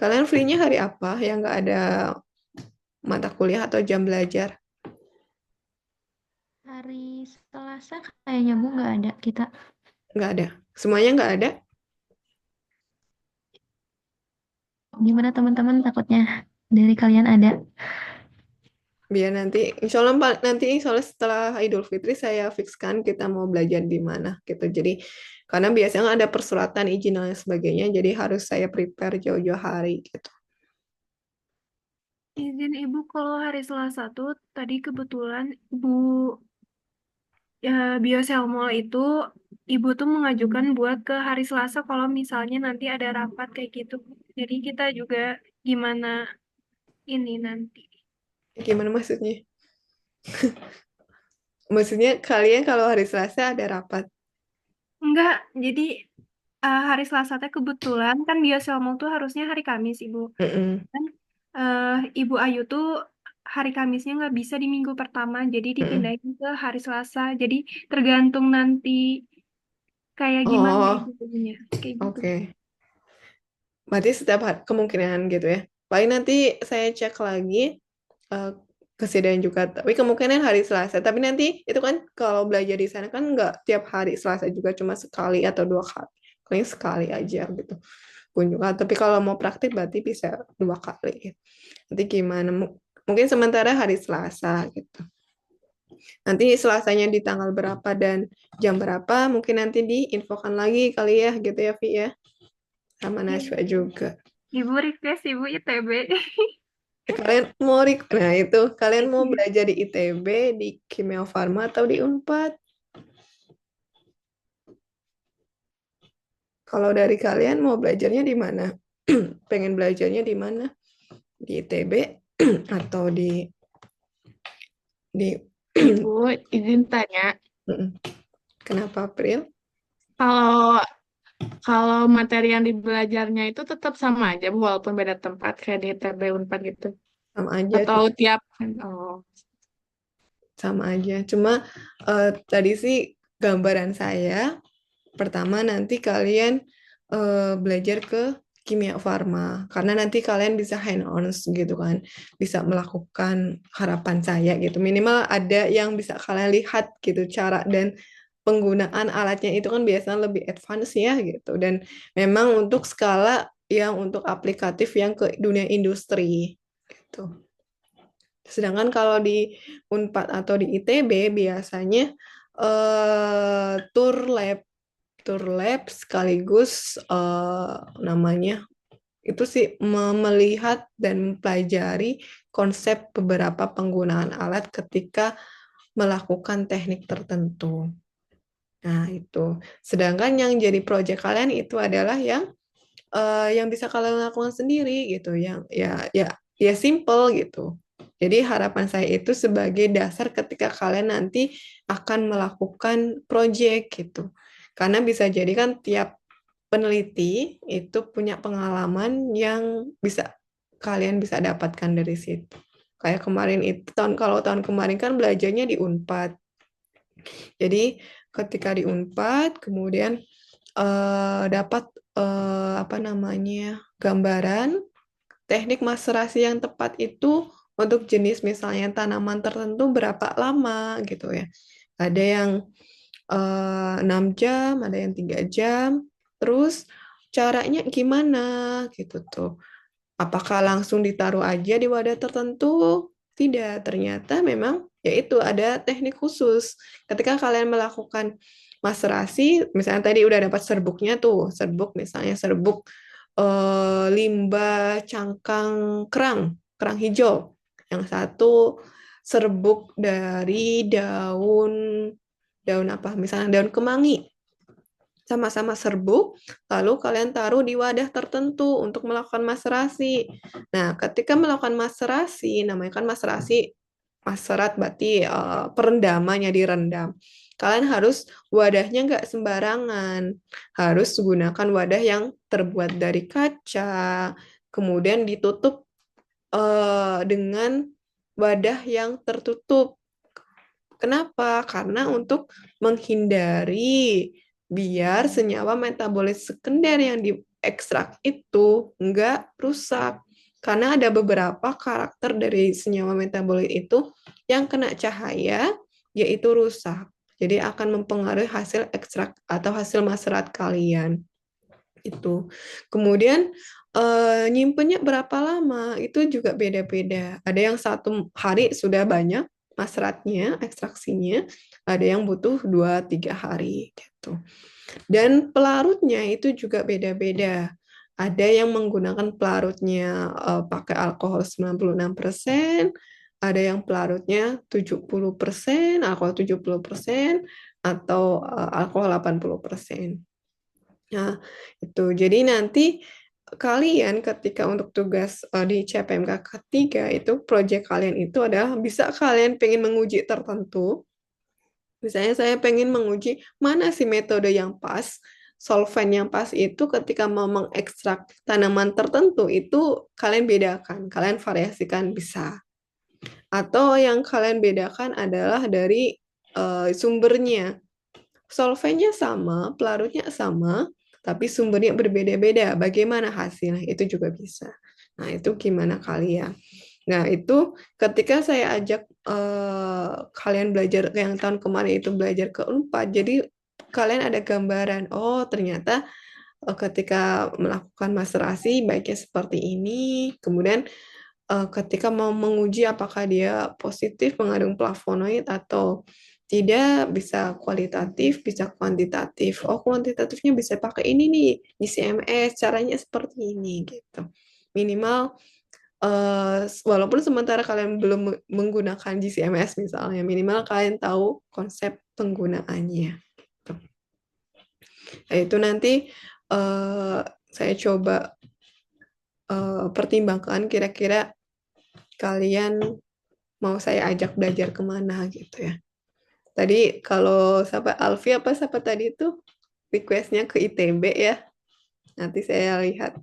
kalian free-nya hari apa yang nggak ada mata kuliah atau jam belajar? Hari Selasa kayaknya Bu nggak ada kita. Nggak ada. Semuanya nggak ada? Gimana teman-teman takutnya dari kalian ada? Biar nanti, insya Allah setelah Idul Fitri saya fixkan kita mau belajar di mana gitu. Jadi karena biasanya ada persuratan izin dan lain sebagainya, jadi harus saya prepare jauh-jauh hari gitu. Izin Ibu, kalau hari Selasa tuh tadi kebetulan Bu Bioselmol itu Ibu tuh mengajukan buat ke hari Selasa kalau misalnya nanti ada rapat kayak gitu. Jadi kita juga gimana ini nanti. Gimana maksudnya? Maksudnya kalian kalau hari Selasa ada rapat? Enggak, jadi hari Selasa teh kebetulan kan Bioselmol tuh harusnya hari Kamis Ibu. Mm-mm. Kan Ibu Ayu tuh hari Kamisnya nggak bisa di minggu pertama, jadi Mm-mm. dipindahin ke hari Selasa. Jadi tergantung nanti kayak gimana Oh, Ibunya, kayak gitu. oke. Berarti setiap kemungkinan gitu ya. Paling nanti saya cek lagi eh, kesediaan juga. Tapi kemungkinan hari Selasa. Tapi nanti itu kan kalau belajar di sana kan nggak tiap hari Selasa juga, cuma sekali atau dua kali. Paling sekali aja gitu kunjungan. Tapi kalau mau praktik berarti bisa dua kali. Nanti gimana? Mungkin sementara hari Selasa gitu. Nanti Selasanya di tanggal berapa dan jam berapa mungkin nanti diinfokan lagi kali ya gitu ya Vi ya. Sama Najwa juga. Ibu request Ibu ITB. Kalian mau nah itu kalian mau belajar di ITB, di Kimia Farma atau di Unpad? Kalau dari kalian mau belajarnya di mana? Pengen belajarnya di mana? Di ITB atau di Ibu, izin tanya, Kenapa April? kalau kalau materi yang dibelajarnya itu tetap sama aja, Bu, walaupun beda tempat kayak di ITB Unpad gitu. Sama aja, Atau tiap oh, sama aja. Cuma tadi sih gambaran saya pertama nanti kalian belajar ke kimia farma karena nanti kalian bisa hand on gitu kan, bisa melakukan harapan saya gitu. Minimal ada yang bisa kalian lihat gitu cara dan penggunaan alatnya itu kan biasanya lebih advance ya gitu. Dan memang untuk skala yang untuk aplikatif yang ke dunia industri gitu. Sedangkan kalau di Unpad atau di ITB biasanya tour lab sekaligus namanya itu sih melihat dan mempelajari konsep beberapa penggunaan alat ketika melakukan teknik tertentu. Nah, itu. Sedangkan yang jadi proyek kalian itu adalah yang bisa kalian lakukan sendiri gitu, yang ya simple gitu. Jadi harapan saya itu sebagai dasar ketika kalian nanti akan melakukan proyek gitu. Karena bisa jadi kan tiap peneliti itu punya pengalaman yang bisa kalian bisa dapatkan dari situ. Kayak kemarin itu kalau tahun kemarin kan belajarnya di Unpad. Jadi ketika di Unpad kemudian dapat apa namanya gambaran teknik maserasi yang tepat itu untuk jenis misalnya tanaman tertentu berapa lama gitu ya. Ada yang 6 jam, ada yang 3 jam. Terus caranya gimana gitu tuh. Apakah langsung ditaruh aja di wadah tertentu? Tidak, ternyata memang yaitu ada teknik khusus. Ketika kalian melakukan maserasi, misalnya tadi udah dapat serbuknya tuh, serbuk misalnya serbuk limbah cangkang kerang hijau. Yang satu serbuk dari daun daun apa? Misalnya daun kemangi. Sama-sama serbuk, lalu kalian taruh di wadah tertentu untuk melakukan maserasi. Nah, ketika melakukan maserasi, namanya kan maserasi, maserat berarti perendamannya direndam. kalian harus wadahnya nggak sembarangan. Harus gunakan wadah yang terbuat dari kaca, kemudian ditutup dengan wadah yang tertutup. Kenapa? Karena untuk menghindari biar senyawa metabolit sekunder yang diekstrak itu nggak rusak. Karena ada beberapa karakter dari senyawa metabolit itu yang kena cahaya, yaitu rusak. Jadi akan mempengaruhi hasil ekstrak atau hasil maserat kalian. Itu. Kemudian nyimpennya berapa lama itu juga beda-beda. Ada yang 1 hari sudah banyak maseratnya, ekstraksinya, ada yang butuh 2-3 hari gitu. Dan pelarutnya itu juga beda-beda. Ada yang menggunakan pelarutnya pakai alkohol 96%, ada yang pelarutnya 70%, alkohol 70%, atau alkohol 80%. Nah, itu. Jadi nanti kalian ketika untuk tugas di CPMK ketiga itu proyek kalian itu adalah bisa kalian pengen menguji tertentu. Misalnya saya pengen menguji mana sih metode yang pas, solvent yang pas itu ketika mau mengekstrak tanaman tertentu itu kalian bedakan, kalian variasikan bisa. Atau yang kalian bedakan adalah dari sumbernya. Solventnya sama, pelarutnya sama, tapi sumbernya berbeda-beda. Bagaimana hasilnya? Itu juga bisa. Nah, itu gimana kalian? Nah, itu ketika saya ajak kalian belajar yang tahun kemarin itu belajar ke Unpad, jadi kalian ada gambaran, oh ternyata ketika melakukan maserasi baiknya seperti ini, kemudian ketika mau menguji apakah dia positif mengandung flavonoid atau tidak, bisa kualitatif, bisa kuantitatif. Oh, kuantitatifnya bisa pakai ini nih, GCMS, caranya seperti ini gitu. Minimal walaupun sementara kalian belum menggunakan GCMS misalnya, minimal kalian tahu konsep penggunaannya. Gitu. Nah, itu nanti saya coba pertimbangkan kira-kira kalian mau saya ajak belajar kemana gitu ya. Tadi kalau siapa Alfi apa siapa tadi itu requestnya ke ITB ya. Nanti saya lihat.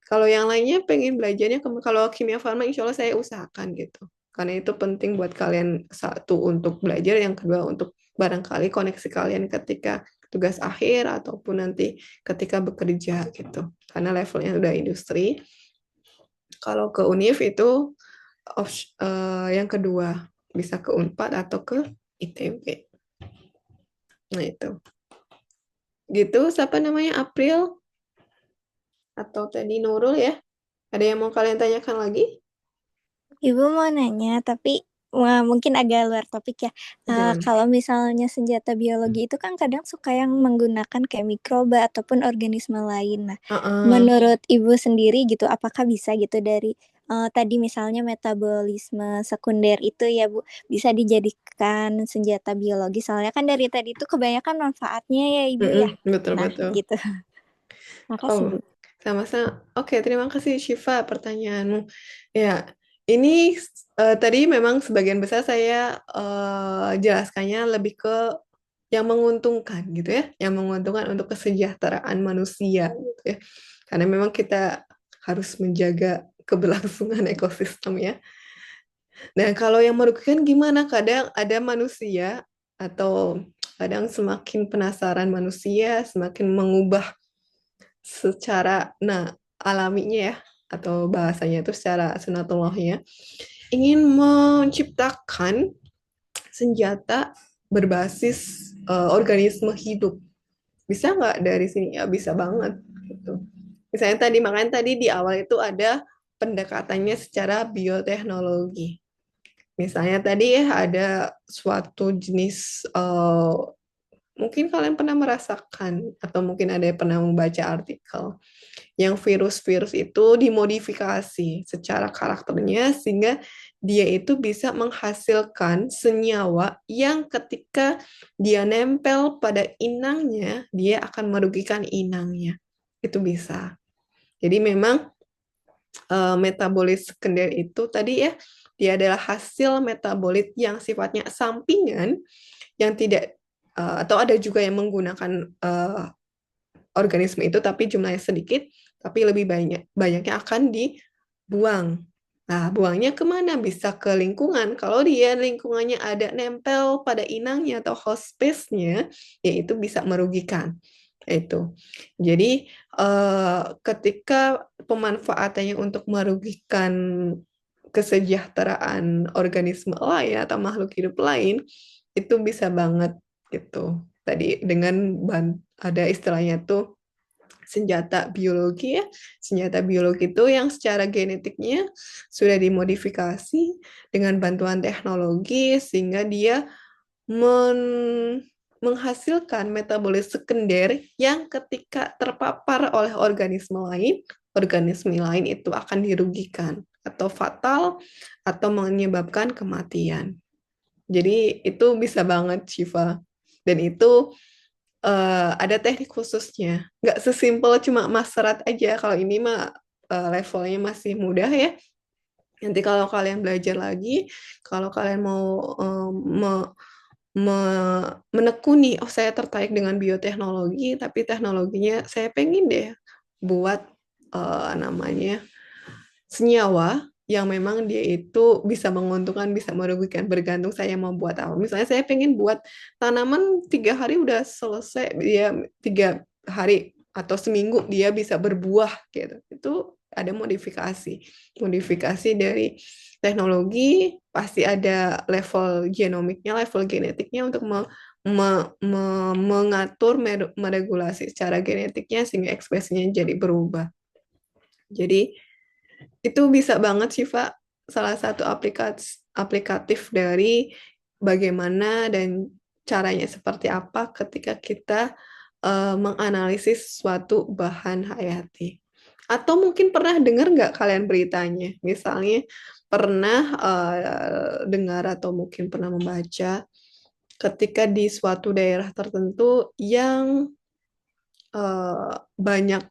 Kalau yang lainnya pengen belajarnya kalau kimia farma insya Allah saya usahakan gitu. Karena itu penting buat kalian, satu untuk belajar, yang kedua untuk barangkali koneksi kalian ketika tugas akhir ataupun nanti ketika bekerja gitu. Karena levelnya udah industri. Kalau ke UNIF itu yang kedua, bisa ke Unpad atau ke ITB. Nah itu. Gitu, siapa namanya? April? Atau tadi Nurul ya? Ada yang mau kalian tanyakan lagi? Ibu mau nanya, tapi mungkin agak luar topik ya. Gimana? Kalau misalnya senjata biologi itu kan kadang suka yang menggunakan kayak mikroba ataupun organisme lain. Nah, menurut Ibu sendiri gitu, apakah bisa gitu dari tadi misalnya metabolisme sekunder itu ya Bu, bisa dijadikan senjata biologi? Soalnya kan dari tadi itu kebanyakan manfaatnya ya Ibu ya. Nah, Betul. gitu. Makasih Bu. Sama-sama. Oke, terima kasih Syifa pertanyaanmu. Ya, ini tadi memang sebagian besar saya jelaskannya lebih ke yang menguntungkan gitu ya, yang menguntungkan untuk kesejahteraan manusia gitu ya. Karena memang kita harus menjaga keberlangsungan ekosistem ya. Nah, kalau yang merugikan gimana? Kadang ada manusia atau kadang semakin penasaran manusia, semakin mengubah secara alaminya ya, atau bahasanya itu secara sunatullahnya, ingin menciptakan senjata berbasis organisme hidup. Bisa nggak dari sini? Ya bisa banget gitu. Misalnya tadi, makanya tadi di awal itu ada pendekatannya secara bioteknologi. Misalnya tadi ya ada suatu jenis mungkin kalian pernah merasakan atau mungkin ada yang pernah membaca artikel yang virus-virus itu dimodifikasi secara karakternya sehingga dia itu bisa menghasilkan senyawa yang ketika dia nempel pada inangnya, dia akan merugikan inangnya. Itu bisa. Jadi memang metabolit sekunder itu tadi ya, dia adalah hasil metabolit yang sifatnya sampingan yang tidak atau ada juga yang menggunakan organisme itu tapi jumlahnya sedikit, tapi lebih banyaknya akan dibuang. Nah, buangnya kemana? Bisa ke lingkungan. Kalau dia lingkungannya ada nempel pada inangnya atau host space-nya, ya itu bisa merugikan. Itu. Jadi, ketika pemanfaatannya untuk merugikan kesejahteraan organisme lain atau makhluk hidup lain, itu bisa banget gitu. Tadi dengan ada istilahnya tuh senjata biologi ya. Senjata biologi itu yang secara genetiknya sudah dimodifikasi dengan bantuan teknologi sehingga dia menghasilkan metabolit sekunder yang ketika terpapar oleh organisme lain itu akan dirugikan atau fatal atau menyebabkan kematian. Jadi itu bisa banget, Shiva. Dan itu ada teknik khususnya. Nggak sesimpel cuma maserat aja. Kalau ini mah levelnya masih mudah ya. Nanti kalau kalian belajar lagi, kalau kalian mau menekuni, oh saya tertarik dengan bioteknologi, tapi teknologinya saya pengen deh buat namanya senyawa yang memang dia itu bisa menguntungkan, bisa merugikan, bergantung saya mau buat apa. Misalnya saya pengen buat tanaman 3 hari udah selesai, dia 3 hari atau seminggu dia bisa berbuah gitu. Itu ada modifikasi dari teknologi, pasti ada level genomiknya, level genetiknya untuk mengatur, meregulasi secara genetiknya sehingga ekspresinya jadi berubah. Jadi itu bisa banget Syifa, salah satu aplikatif dari bagaimana dan caranya seperti apa ketika kita menganalisis suatu bahan hayati. Atau mungkin pernah dengar nggak kalian beritanya? Misalnya pernah dengar atau mungkin pernah membaca ketika di suatu daerah tertentu yang banyak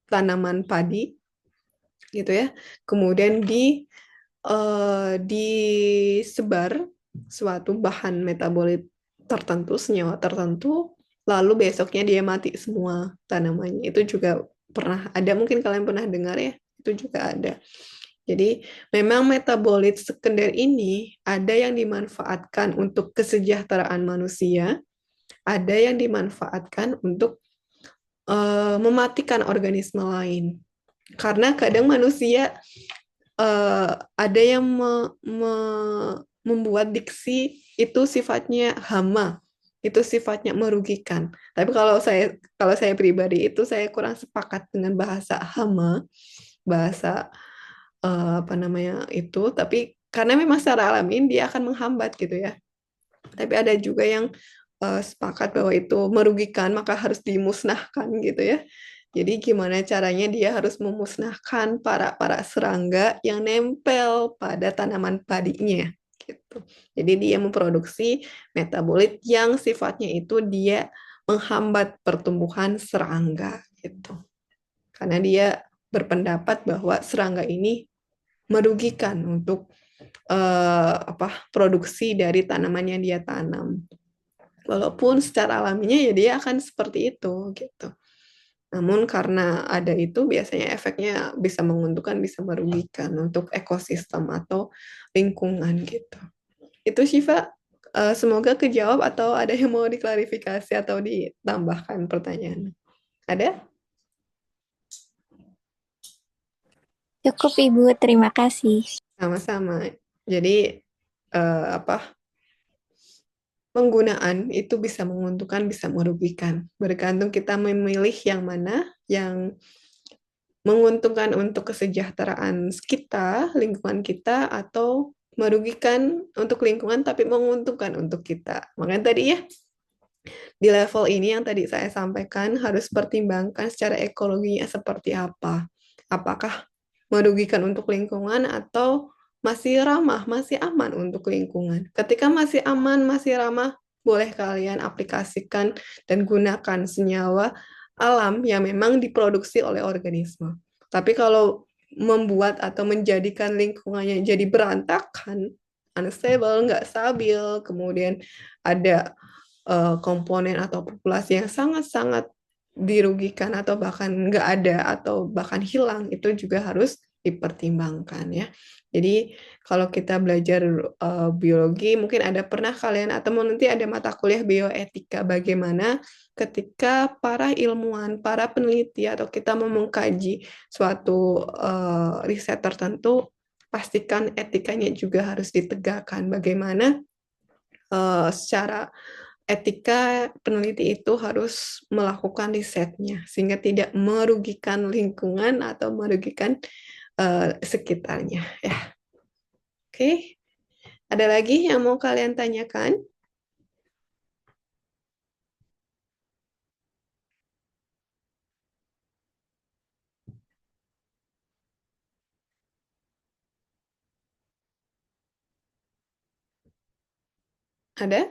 tanaman padi gitu ya. Kemudian disebar suatu bahan metabolit tertentu, senyawa tertentu, lalu besoknya dia mati semua tanamannya. Itu juga pernah ada, mungkin kalian pernah dengar ya, itu juga ada. Jadi memang metabolit sekunder ini ada yang dimanfaatkan untuk kesejahteraan manusia, ada yang dimanfaatkan untuk mematikan organisme lain. Karena kadang manusia ada yang membuat diksi itu sifatnya hama, itu sifatnya merugikan. Tapi kalau saya pribadi itu saya kurang sepakat dengan bahasa hama, bahasa apa namanya itu. Tapi karena memang secara alami dia akan menghambat gitu ya. Tapi ada juga yang sepakat bahwa itu merugikan maka harus dimusnahkan gitu ya. Jadi gimana caranya dia harus memusnahkan para serangga yang nempel pada tanaman padinya gitu. Jadi dia memproduksi metabolit yang sifatnya itu dia menghambat pertumbuhan serangga gitu. Karena dia berpendapat bahwa serangga ini merugikan untuk produksi dari tanaman yang dia tanam. Walaupun secara alaminya ya dia akan seperti itu gitu. Namun karena ada itu biasanya efeknya bisa menguntungkan, bisa merugikan untuk ekosistem atau lingkungan gitu. Itu Syifa, semoga kejawab atau ada yang mau diklarifikasi atau ditambahkan pertanyaan. Ada? Cukup Ibu, terima kasih. Sama-sama. Jadi penggunaan itu bisa menguntungkan, bisa merugikan. Bergantung kita memilih yang mana yang menguntungkan untuk kesejahteraan kita, lingkungan kita, atau merugikan untuk lingkungan tapi menguntungkan untuk kita. Makanya tadi ya, di level ini yang tadi saya sampaikan harus pertimbangkan secara ekologinya seperti apa. Apakah merugikan untuk lingkungan atau masih ramah, masih aman untuk lingkungan. Ketika masih aman, masih ramah, boleh kalian aplikasikan dan gunakan senyawa alam yang memang diproduksi oleh organisme. Tapi kalau membuat atau menjadikan lingkungannya jadi berantakan, unstable, nggak stabil, kemudian ada komponen atau populasi yang sangat-sangat dirugikan atau bahkan nggak ada atau bahkan hilang, itu juga harus dipertimbangkan ya. Jadi kalau kita belajar biologi, mungkin ada pernah kalian atau nanti ada mata kuliah bioetika, bagaimana ketika para ilmuwan, para peneliti atau kita mau mengkaji suatu riset tertentu, pastikan etikanya juga harus ditegakkan. Bagaimana secara etika peneliti itu harus melakukan risetnya sehingga tidak merugikan lingkungan atau merugikan sekitarnya ya. Oke. Ada lagi yang mau kalian tanyakan? Ada?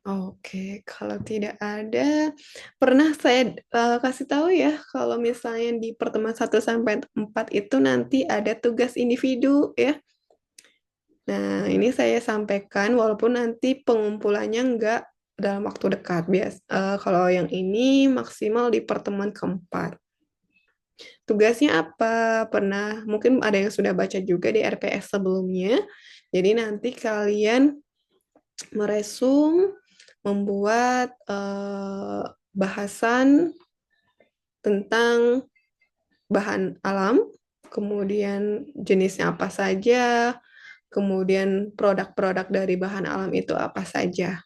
Oke, kalau tidak ada, pernah saya kasih tahu ya, kalau misalnya di pertemuan 1 sampai 4 itu nanti ada tugas individu ya. Nah, ini saya sampaikan walaupun nanti pengumpulannya enggak dalam waktu dekat. Kalau yang ini maksimal di pertemuan keempat. Tugasnya apa? Mungkin ada yang sudah baca juga di RPS sebelumnya. Jadi nanti kalian meresum, membuat bahasan tentang bahan alam, kemudian jenisnya apa saja, kemudian produk-produk dari bahan alam itu apa saja.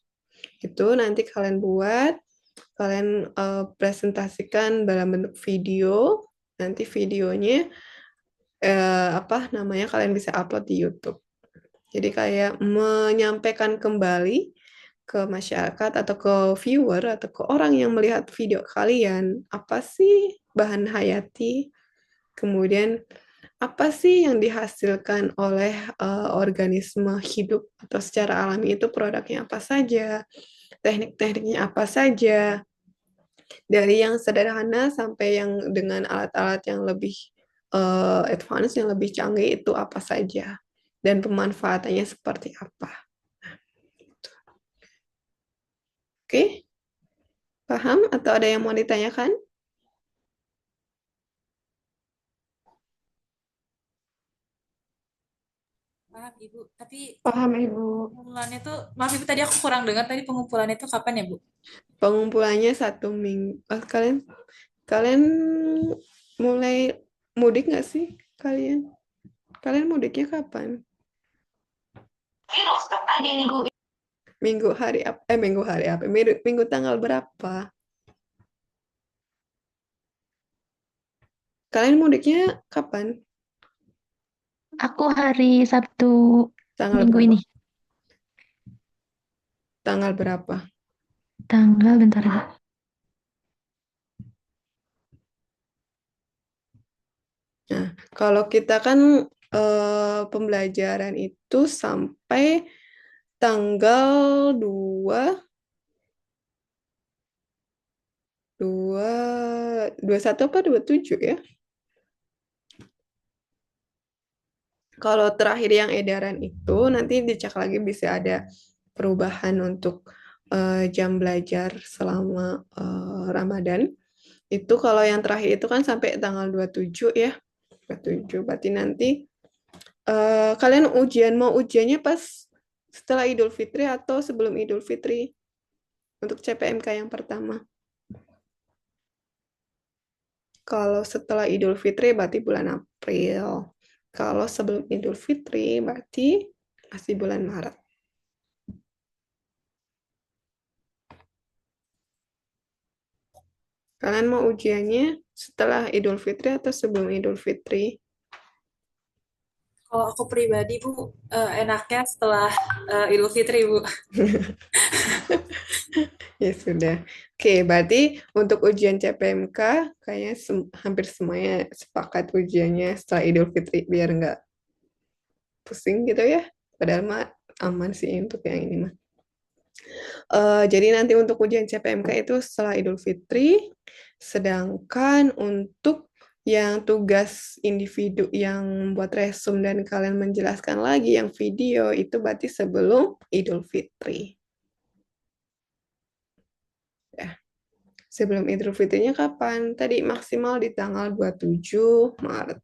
Itu nanti kalian buat, kalian presentasikan dalam bentuk video. Nanti videonya kalian bisa upload di YouTube. Jadi kayak menyampaikan kembali ke masyarakat atau ke viewer atau ke orang yang melihat video kalian, apa sih bahan hayati, kemudian apa sih yang dihasilkan oleh organisme hidup atau secara alami itu produknya apa saja, teknik-tekniknya apa saja, dari yang sederhana sampai yang dengan alat-alat yang lebih advance, yang lebih canggih itu apa saja, dan pemanfaatannya seperti apa. Oke? Paham atau ada yang mau ditanyakan? Paham Ibu, tapi Paham, Ibu. pengumpulannya tuh, maaf Ibu tadi aku kurang dengar tadi pengumpulannya itu kapan ya Bu? Pengumpulannya 1 minggu. Kalian mulai mudik nggak sih? Kalian mudiknya kapan? Minggu hari apa? Minggu hari apa? Minggu tanggal berapa? Kalian mudiknya kapan? Aku hari Sabtu Tanggal minggu berapa? ini. Tanggal berapa? Tanggal bentar ya. Nah, kalau kita kan pembelajaran itu sampai tanggal 21 apa 27 ya? Kalau terakhir yang edaran itu nanti dicek lagi bisa ada perubahan untuk jam belajar selama Ramadan. Itu kalau yang terakhir itu kan sampai tanggal 27 ya. 27 berarti nanti kalian mau ujiannya pas setelah Idul Fitri atau sebelum Idul Fitri untuk CPMK yang pertama. Kalau setelah Idul Fitri berarti bulan April. Kalau sebelum Idul Fitri berarti masih bulan Maret. Kalian mau ujiannya setelah Idul Fitri atau sebelum Idul Fitri? Kalau aku pribadi Bu, enaknya setelah Idul Fitri Bu. Ya sudah. Oke, berarti untuk ujian CPMK kayaknya hampir semuanya sepakat ujiannya setelah Idul Fitri biar nggak pusing gitu ya. Padahal mah aman sih untuk yang ini mah. Jadi nanti untuk ujian CPMK itu setelah Idul Fitri, sedangkan untuk Yang tugas individu yang buat resume dan kalian menjelaskan lagi yang video itu berarti sebelum Idul Fitri. Ya. Sebelum Idul Fitrinya kapan? Tadi maksimal di tanggal 27 Maret.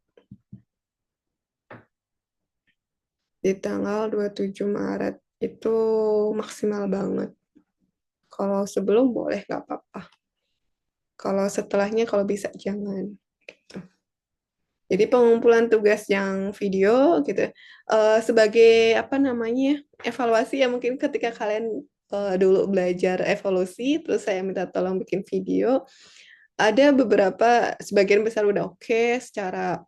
Di tanggal 27 Maret itu maksimal banget. Kalau sebelum boleh nggak apa-apa. Kalau setelahnya kalau bisa jangan. Gitu. Jadi pengumpulan tugas yang video gitu sebagai apa namanya evaluasi ya mungkin ketika kalian dulu belajar evolusi terus saya minta tolong bikin video ada beberapa sebagian besar udah oke secara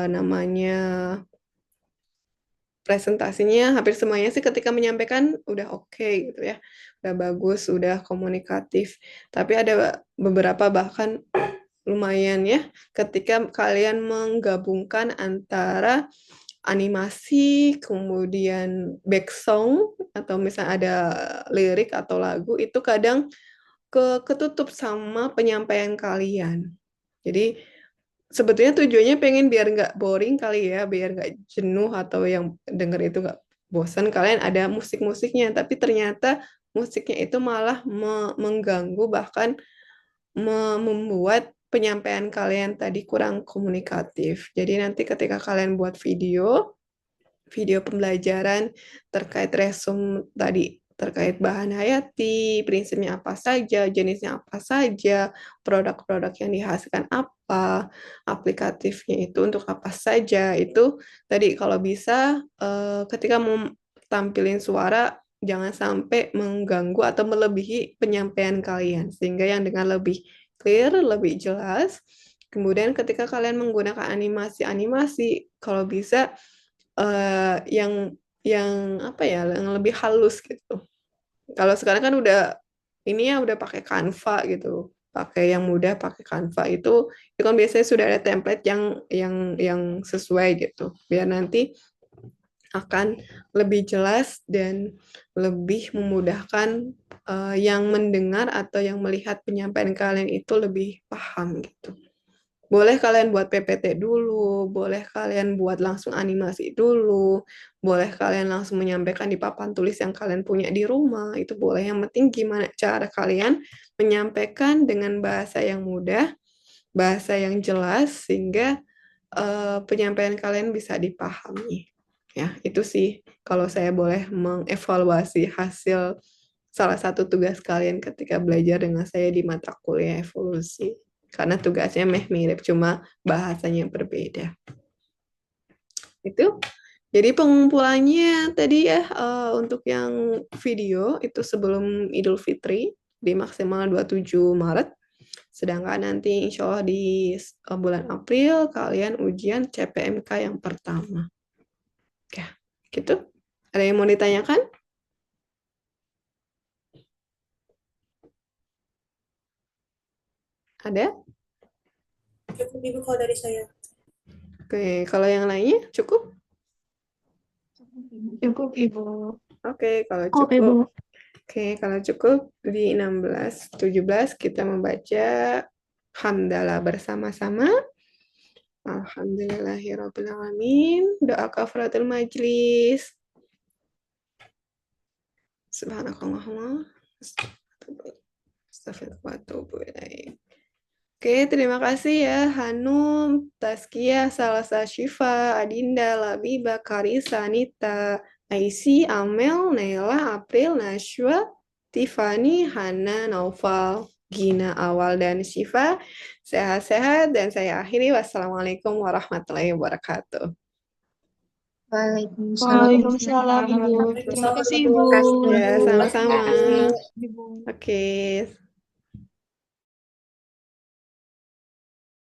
namanya presentasinya hampir semuanya sih ketika menyampaikan udah oke gitu ya udah bagus udah komunikatif tapi ada beberapa bahkan lumayan ya ketika kalian menggabungkan antara animasi kemudian back song atau misalnya ada lirik atau lagu itu kadang ketutup sama penyampaian kalian jadi sebetulnya tujuannya pengen biar nggak boring kali ya biar nggak jenuh atau yang denger itu nggak bosan kalian ada musik-musiknya tapi ternyata musiknya itu malah mengganggu bahkan membuat penyampaian kalian tadi kurang komunikatif. Jadi nanti ketika kalian buat video pembelajaran terkait resume tadi, terkait bahan hayati, prinsipnya apa saja, jenisnya apa saja, produk-produk yang dihasilkan apa, aplikatifnya itu untuk apa saja, itu tadi kalau bisa ketika mau tampilin suara jangan sampai mengganggu atau melebihi penyampaian kalian sehingga yang dengan lebih clear, lebih jelas. Kemudian ketika kalian menggunakan animasi-animasi, kalau bisa yang apa ya, yang lebih halus gitu. Kalau sekarang kan udah ini ya udah pakai Canva gitu, pakai yang mudah pakai Canva itu kan biasanya sudah ada template yang sesuai gitu, biar nanti akan lebih jelas dan lebih memudahkan yang mendengar atau yang melihat penyampaian kalian itu lebih paham gitu. Boleh kalian buat PPT dulu, boleh kalian buat langsung animasi dulu, boleh kalian langsung menyampaikan di papan tulis yang kalian punya di rumah, itu boleh. Yang penting gimana cara kalian menyampaikan dengan bahasa yang mudah, bahasa yang jelas, sehingga penyampaian kalian bisa dipahami. Ya, itu sih kalau saya boleh mengevaluasi hasil salah satu tugas kalian ketika belajar dengan saya di mata kuliah evolusi. Karena tugasnya mirip, cuma bahasanya berbeda. Itu. Jadi pengumpulannya tadi ya untuk yang video itu sebelum Idul Fitri di maksimal 27 Maret. Sedangkan nanti insya Allah di bulan April kalian ujian CPMK yang pertama. Oke, gitu. Ada yang mau ditanyakan? Ada? Cukup Ibu kalau dari saya. Oke, kalau yang lainnya cukup? Cukup Ibu. Oke, kalau Oke, cukup. Bu. Oke, kalau cukup di 16-17 kita membaca hamdalah bersama-sama. Alhamdulillahirrabbilalamin. Doa kafaratul majlis. Subhanakallahumma. Astagfirullahaladzim. Oke, terima kasih ya Hanum, Tazkiyah, Salasa Syifa, Adinda, Labiba, Karisa, Anita, Aisy, Amel, Naila, April, Nashwa, Tiffany, Hana, Naufal, Gina, Awal, dan Syifa. Sehat-sehat dan saya akhiri. Wassalamualaikum warahmatullahi wabarakatuh. Waalaikumsalam Ibu. Terima kasih Ibu. Ya, sama-sama. Terima kasih Ibu. Oke.